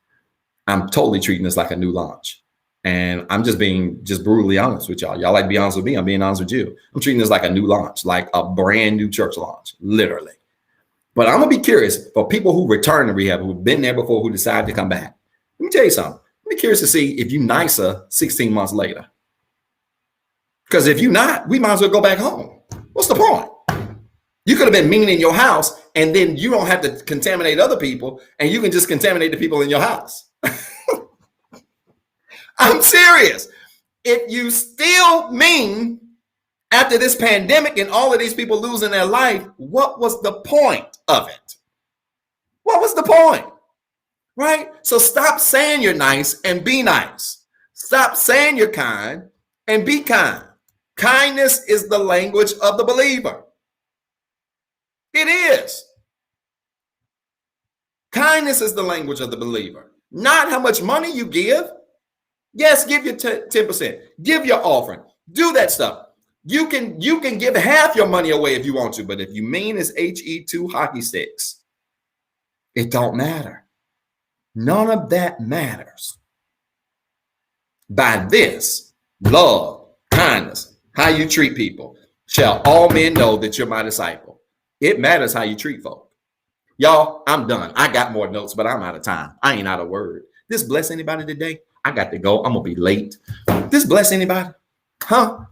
I'm totally treating this like a new launch. And I'm just being brutally honest with y'all. Y'all like to be honest with me. I'm being honest with you. I'm treating this like a new launch, like a brand new church launch, literally. But I'm gonna be curious for people who return to Rehab, who've been there before, who decide to come back. Let me tell you something. I'm curious to see if you're nicer 16 months later. Because if you're not, we might as well go back home. What's the point? You could have been mean in your house, and then you don't have to contaminate other people, and you can just contaminate the people in your house. I'm serious. If you still mean after this pandemic and all of these people losing their life, what was the point of it? What was the point? Right? So stop saying you're nice and be nice. Stop saying you're kind and be kind. Kindness is the language of the believer. It is. Kindness is the language of the believer. Not how much money you give. Yes, give your 10%. Give your offering. Do that stuff. You can give half your money away if you want to, but if you mean it's HE2 hockey sticks, it don't matter. None of that matters. By this, love, kindness, how you treat people, shall all men know that you're my disciple. It matters how you treat folk. Y'all, I'm done. I got more notes, but I'm out of time. I ain't out of word. This bless anybody today? I got to go. I'm going to be late. This bless anybody? Huh?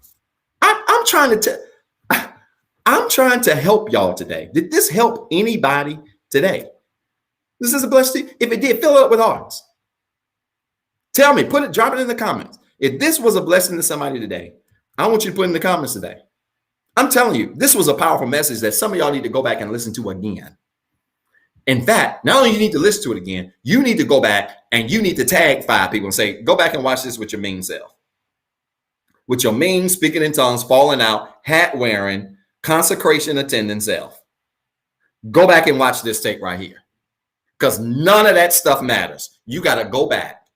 I'm trying to help y'all today. Did this help anybody today? This is a blessing. If it did, fill it up with hearts. Tell me, drop it in the comments. If this was a blessing to somebody today, I want you to put in the comments today. I'm telling you, this was a powerful message that some of y'all need to go back and listen to again. In fact, not only you need to listen to it again, you need to go back and you need to tag 5 people and say, go back and watch this with your mean self. With your mean, speaking in tongues, falling out, hat wearing, consecration attending self. Go back and watch this tape right here. Because none of that stuff matters. You got to go back.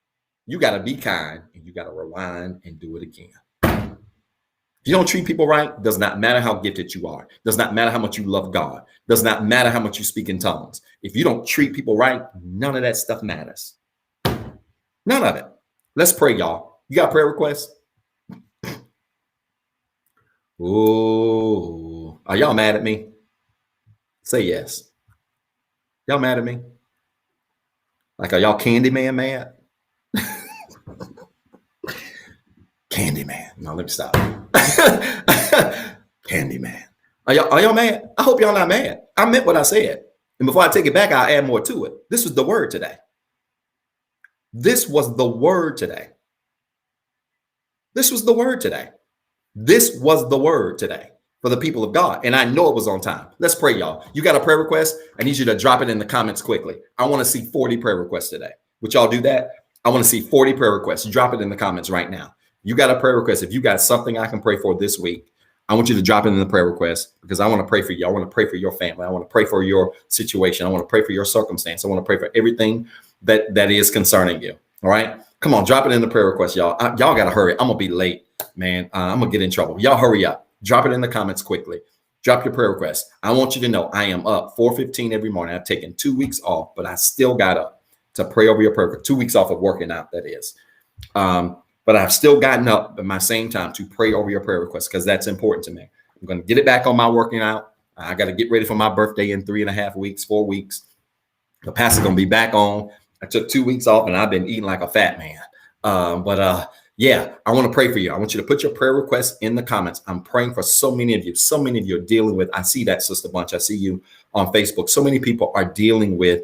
You got to be kind and you got to rewind and do it again. If you don't treat people right, does not matter how gifted you are. Does not matter how much you love God. Does not matter how much you speak in tongues. If you don't treat people right, none of that stuff matters. None of it. Let's pray, y'all. You got prayer requests? Oh, are y'all mad at me? Say yes. Y'all mad at me? Like, are y'all Candyman mad? Candyman. No, let me stop. Candyman. Are y'all mad? I hope y'all not mad. I meant what I said. And before I take it back, I'll add more to it. This was the word today. This was the word today. This was the word today. This was the word today for the people of God. And I know it was on time. Let's pray, y'all. You got a prayer request? I need you to drop it in the comments quickly. I want to see 40 prayer requests today. Would y'all do that? I want to see 40 prayer requests. Drop it in the comments right now. You got a prayer request. If you got something I can pray for this week, I want you to drop it in the prayer request because I want to pray for you. I want to pray for your family. I want to pray for your situation. I want to pray for your circumstance. I want to pray for everything that is concerning you. All right. Come on, drop it in the prayer request, y'all. Y'all got to hurry. I'm going to be late, man. I'm going to get in trouble. Y'all hurry up. Drop it in the comments quickly. Drop your prayer request. I want you to know I am up 4:15 every morning. I've taken 2 weeks off, but I still got up to pray over your prayer. 2 weeks off of working out, that is. But I've still gotten up at my same time to pray over your prayer requests because that's important to me. I'm going to get it back on my working out. I got to get ready for my birthday in 3.5 weeks, 4 weeks. The pastor's going to be back on. I took 2 weeks off and I've been eating like a fat man. Yeah, I want to pray for you. I want you to put your prayer requests in the comments. I'm praying for so many of you. So many of you are dealing with, I see that, Sister Bunch. I see you on Facebook. So many people are dealing with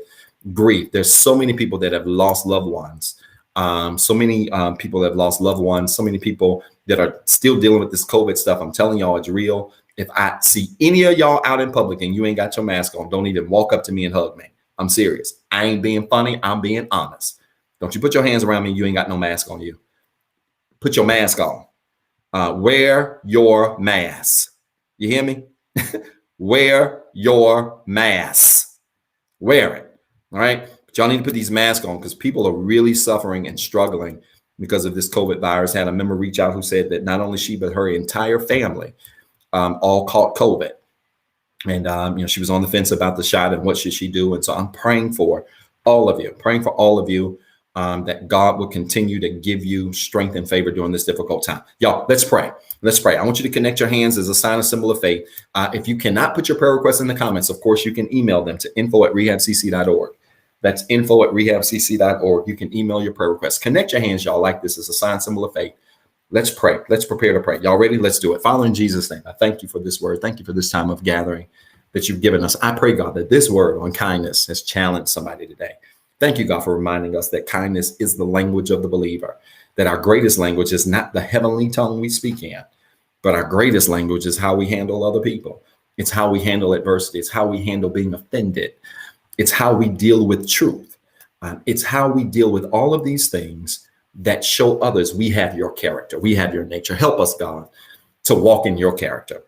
grief. There's so many people that have lost loved ones. So many people have lost loved ones. So many people that are still dealing with this COVID stuff. I'm telling y'all, it's real. If I see any of y'all out in public and you ain't got your mask on, don't even walk up to me and hug me. I'm serious. I ain't being funny. I'm being honest. Don't you put your hands around me. You ain't got no mask on you. Put your mask on. Wear your mask. You hear me? Wear your mask. Wear it. All right. But y'all need to put these masks on because people are really suffering and struggling because of this COVID virus. Had a member reach out who said that not only she, but her entire family all caught COVID. And, she was on the fence about the shot and what should she do. And so I'm praying for all of you, that God will continue to give you strength and favor during this difficult time. Y'all, let's pray. Let's pray. I want you to connect your hands as a sign, a symbol of faith. If you cannot put your prayer requests in the comments, of course, you can email them to info@rehabcc.org. That's info@rehabcc.org. You can email your prayer requests. Connect your hands, y'all, like this as a sign, symbol of faith. Let's pray. Let's prepare to pray. Y'all ready? Let's do it. Father, in Jesus' name, I thank you for this word. Thank you for this time of gathering that you've given us. I pray, God, that this word on kindness has challenged somebody today. Thank you, God, for reminding us that kindness is the language of the believer, that our greatest language is not the heavenly tongue we speak in, but our greatest language is how we handle other people. It's how we handle adversity. It's how we handle being offended. It's how we deal with truth. It's how we deal with all of these things that show others we have your character. We have your nature. Help us, God, to walk in your character.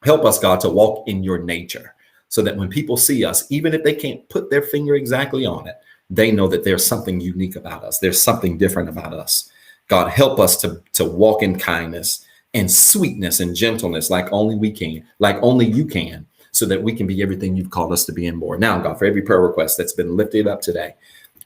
Help us, God, to walk in your nature so that when people see us, even if they can't put their finger exactly on it, they know that there's something unique about us. There's something different about us. God, help us to walk in kindness and sweetness and gentleness like only we can, like only you can, so that we can be everything you've called us to be and more. Now, God, for every prayer request that's been lifted up today,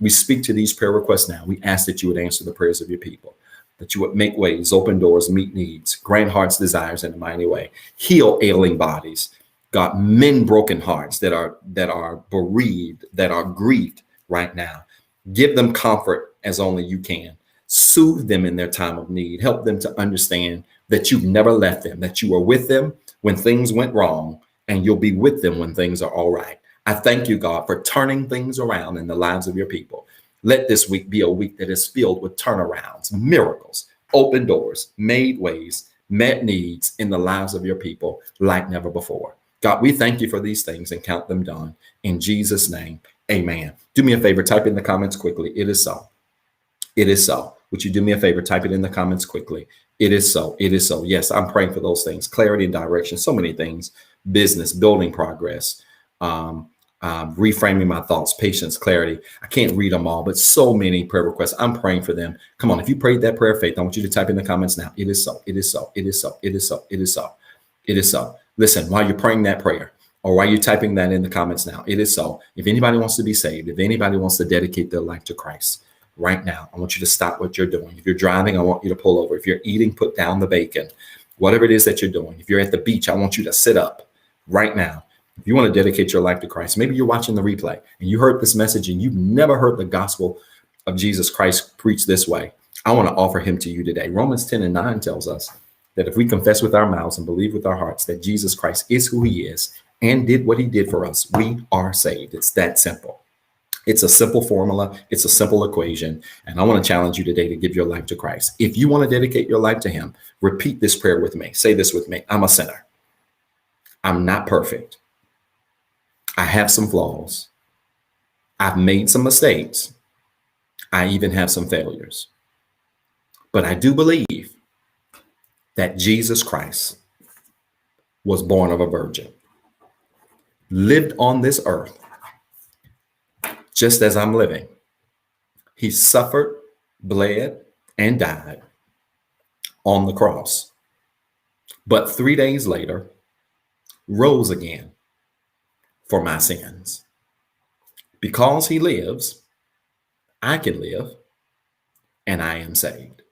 we speak to these prayer requests now. We ask that you would answer the prayers of your people, that you would make ways, open doors, meet needs, grant hearts' desires in a mighty way, heal ailing bodies, God, mend broken hearts that are bereaved, that are grieved right now. Give them comfort as only you can. Soothe them in their time of need. Help them to understand that you've never left them, that you are with them when things went wrong, and you'll be with them when things are all right. I thank you, God, for turning things around in the lives of your people. Let this week be a week that is filled with turnarounds, miracles, open doors, made ways, met needs in the lives of your people like never before. God, we thank you for these things and count them done. In Jesus' name, amen. Do me a favor, type in the comments quickly. It is so. It is so. Would you do me a favor? Type it in the comments quickly. It is so. It is so. Yes, I'm praying for those things. Clarity and direction. So many things. Business, building progress, reframing my thoughts, patience, clarity. I can't read them all, but so many prayer requests. I'm praying for them. Come on. If you prayed that prayer of faith, I want you to type in the comments now. It is so. It is so. It is so. It is so. It is so. It is so. Listen, while you're praying that prayer, or while you're typing that in the comments now, it is so. If anybody wants to be saved, if anybody wants to dedicate their life to Christ right now, I want you to stop what you're doing. If you're driving, I want you to pull over. If you're eating, put down the bacon. Whatever it is that you're doing. If you're at the beach, I want you to sit up right now. If you want to dedicate your life to Christ, maybe you're watching the replay and you heard this message and you've never heard the gospel of Jesus Christ preached this way. I want to offer him to you today. Romans 10:9 tells us that if we confess with our mouths and believe with our hearts that Jesus Christ is who he is and did what he did for us, we are saved. It's that simple. It's a simple formula. It's a simple equation. And I want to challenge you today to give your life to Christ. If you want to dedicate your life to him, repeat this prayer with me. Say this with me. I'm a sinner. I'm not perfect. I have some flaws. I've made some mistakes. I even have some failures. But I do believe that Jesus Christ was born of a virgin, lived on this earth just as I'm living. He suffered, bled, and died on the cross. But 3 days later, rose again for my sins. Because he lives, I can live, and I am saved.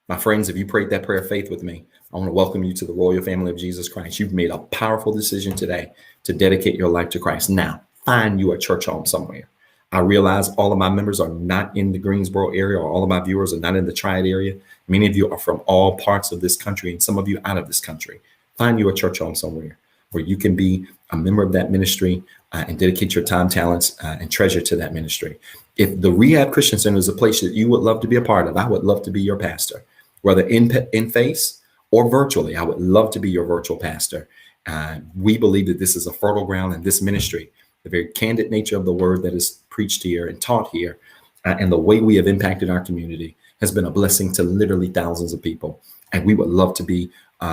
My friends, if you prayed that prayer of faith with me, I want to welcome you to the royal family of Jesus Christ. You've made a powerful decision today to dedicate your life to Christ. Now, find you a church home somewhere. I realize all of my members are not in the Greensboro area, or all of my viewers are not in the Triad area. Many of you are from all parts of this country, and some of you out of this country. Find you a church home somewhere where you can be a member of that ministry and dedicate your time, talents, and treasure to that ministry. If the Rehab Christian Center is a place that you would love to be a part of, I would love to be your pastor, whether in face or virtually. I would love to be your virtual pastor. We believe that this is a fertile ground in this ministry. The very candid nature of the word that is preached here and taught here, and the way we have impacted our community has been a blessing to literally thousands of people. And we would love to be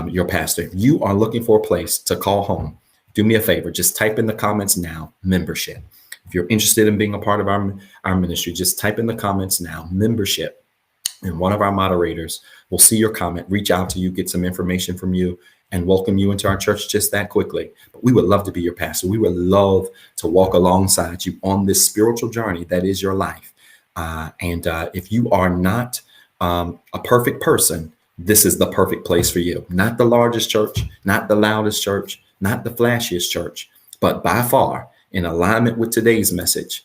your pastor. If you are looking for a place to call home, do me a favor. Just type in the comments now, membership. If you're interested in being a part of our ministry, just type in the comments now, membership. And one of our moderators will see your comment, reach out to you, get some information from you, and welcome you into our church just that quickly. But we would love to be your pastor. We would love to walk alongside you on this spiritual journey that is your life. And if you are not a perfect person, this is the perfect place for you. Not the largest church, not the loudest church, not the flashiest church, but by far in alignment with today's message.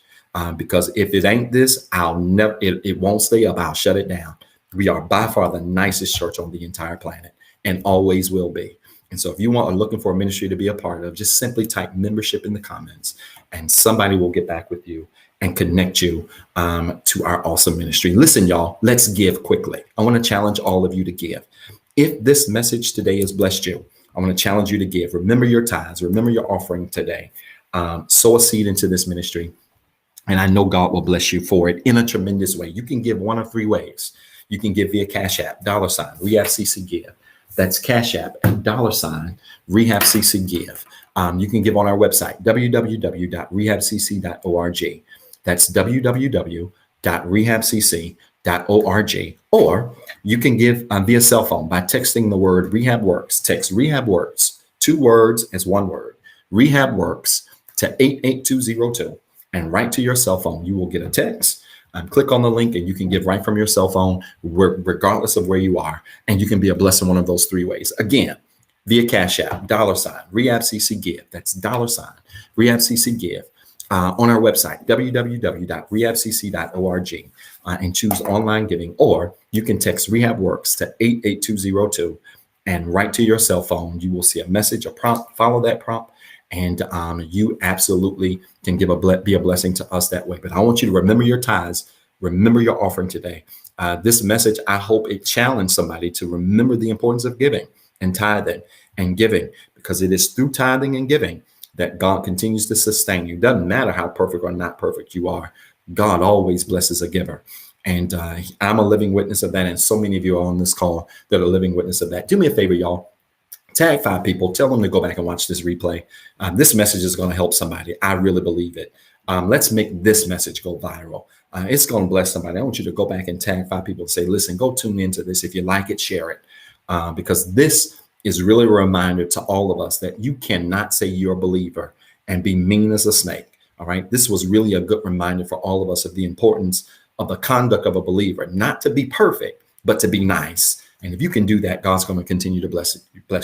Because if it ain't this, it won't stay up. I'll shut it down. We are by far the nicest church on the entire planet and always will be. And so if you are looking for a ministry to be a part of, just simply type membership in the comments and somebody will get back with you and connect you to our awesome ministry. Listen, y'all, let's give quickly. I want to challenge all of you to give. If this message today has blessed you, I want to challenge you to give. Remember your tithes. Remember your offering today. Sow a seed into this ministry. And I know God will bless you for it in a tremendous way. You can give one of three ways. You can give via CashAPP, $, REHABCCGIVE. That's Cash App and $REHABCCGIVE. You can give on our website, www.rehabcc.org. That's www.rehabcc.org. Or you can give via cell phone by texting the word REHABWORKS. Text REHABWORKS, 2 words as 1 word, REHABWORKS to 88202. And right to your cell phone, you will get a text. Click on the link and you can give right from your cell phone, regardless of where you are. And you can be a blessing one of those 3 ways. Again, via Cash App, $REHABCCGIVE. That's $REHABCCGIVE. On our website, www.rehabcc.org, and choose online giving. Or you can text REHABWORKS to 88202. And right to your cell phone, you will see a message, a prompt. Follow that prompt. And you absolutely can be a blessing to us that way. But I want you to remember your tithes, remember your offering today. This message, I hope it challenged somebody to remember the importance of giving and tithing and giving, because it is through tithing and giving that God continues to sustain you. Doesn't matter how perfect or not perfect you are. God always blesses a giver. And I'm a living witness of that. And so many of you are on this call that are living witness of that. Do me a favor, y'all. Tag 5 people, tell them to go back and watch this replay. This message is going to help somebody. I really believe it. Let's make this message go viral. It's going to bless somebody. I want you to go back and tag 5 people and say, listen, go tune into this. If you like it, share it. Because this is really a reminder to all of us that you cannot say you're a believer and be mean as a snake. All right. This was really a good reminder for all of us of the importance of the conduct of a believer, not to be perfect, but to be nice. And if you can do that, God's going to continue to bless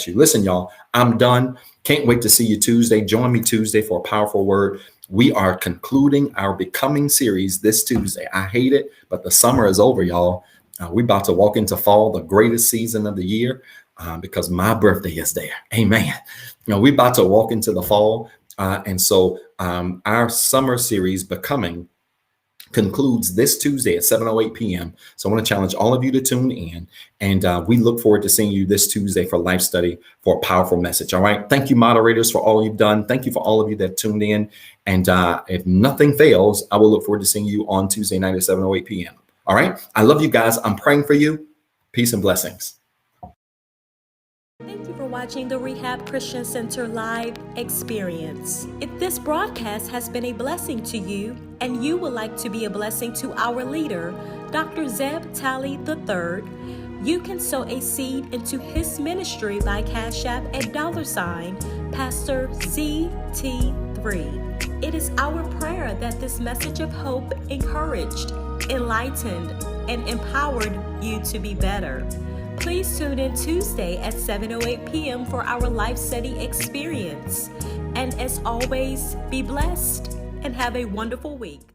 you. Listen, y'all, I'm done. Can't wait to see you Tuesday. Join me Tuesday for a powerful word. We are concluding our Becoming series this Tuesday. I hate it, but the summer is over, y'all. We're about to walk into fall, the greatest season of the year, because my birthday is there. Amen. We're about to walk into the fall. And so our summer series, Becoming, concludes this Tuesday at 7:08 p.m. So I want to challenge all of you to tune in, and we look forward to seeing you this Tuesday for Life Study for a powerful message. All right. Thank you, moderators, for all you've done. Thank you for all of you that tuned in. And if nothing fails, I will look forward to seeing you on Tuesday night at 7:08 p.m. All right. I love you guys. I'm praying for you. Peace and blessings. Thank you for watching the Rehab Christian Center live experience. If this broadcast has been a blessing to you and you would like to be a blessing to our leader, Dr. Zeb Talley III, you can sow a seed into his ministry by Cash App at $Pastor ZT3. It is our prayer that this message of hope encouraged, enlightened, and empowered you to be better. Please tune in Tuesday at 7:08 p.m. for our life study experience. And as always, be blessed and have a wonderful week.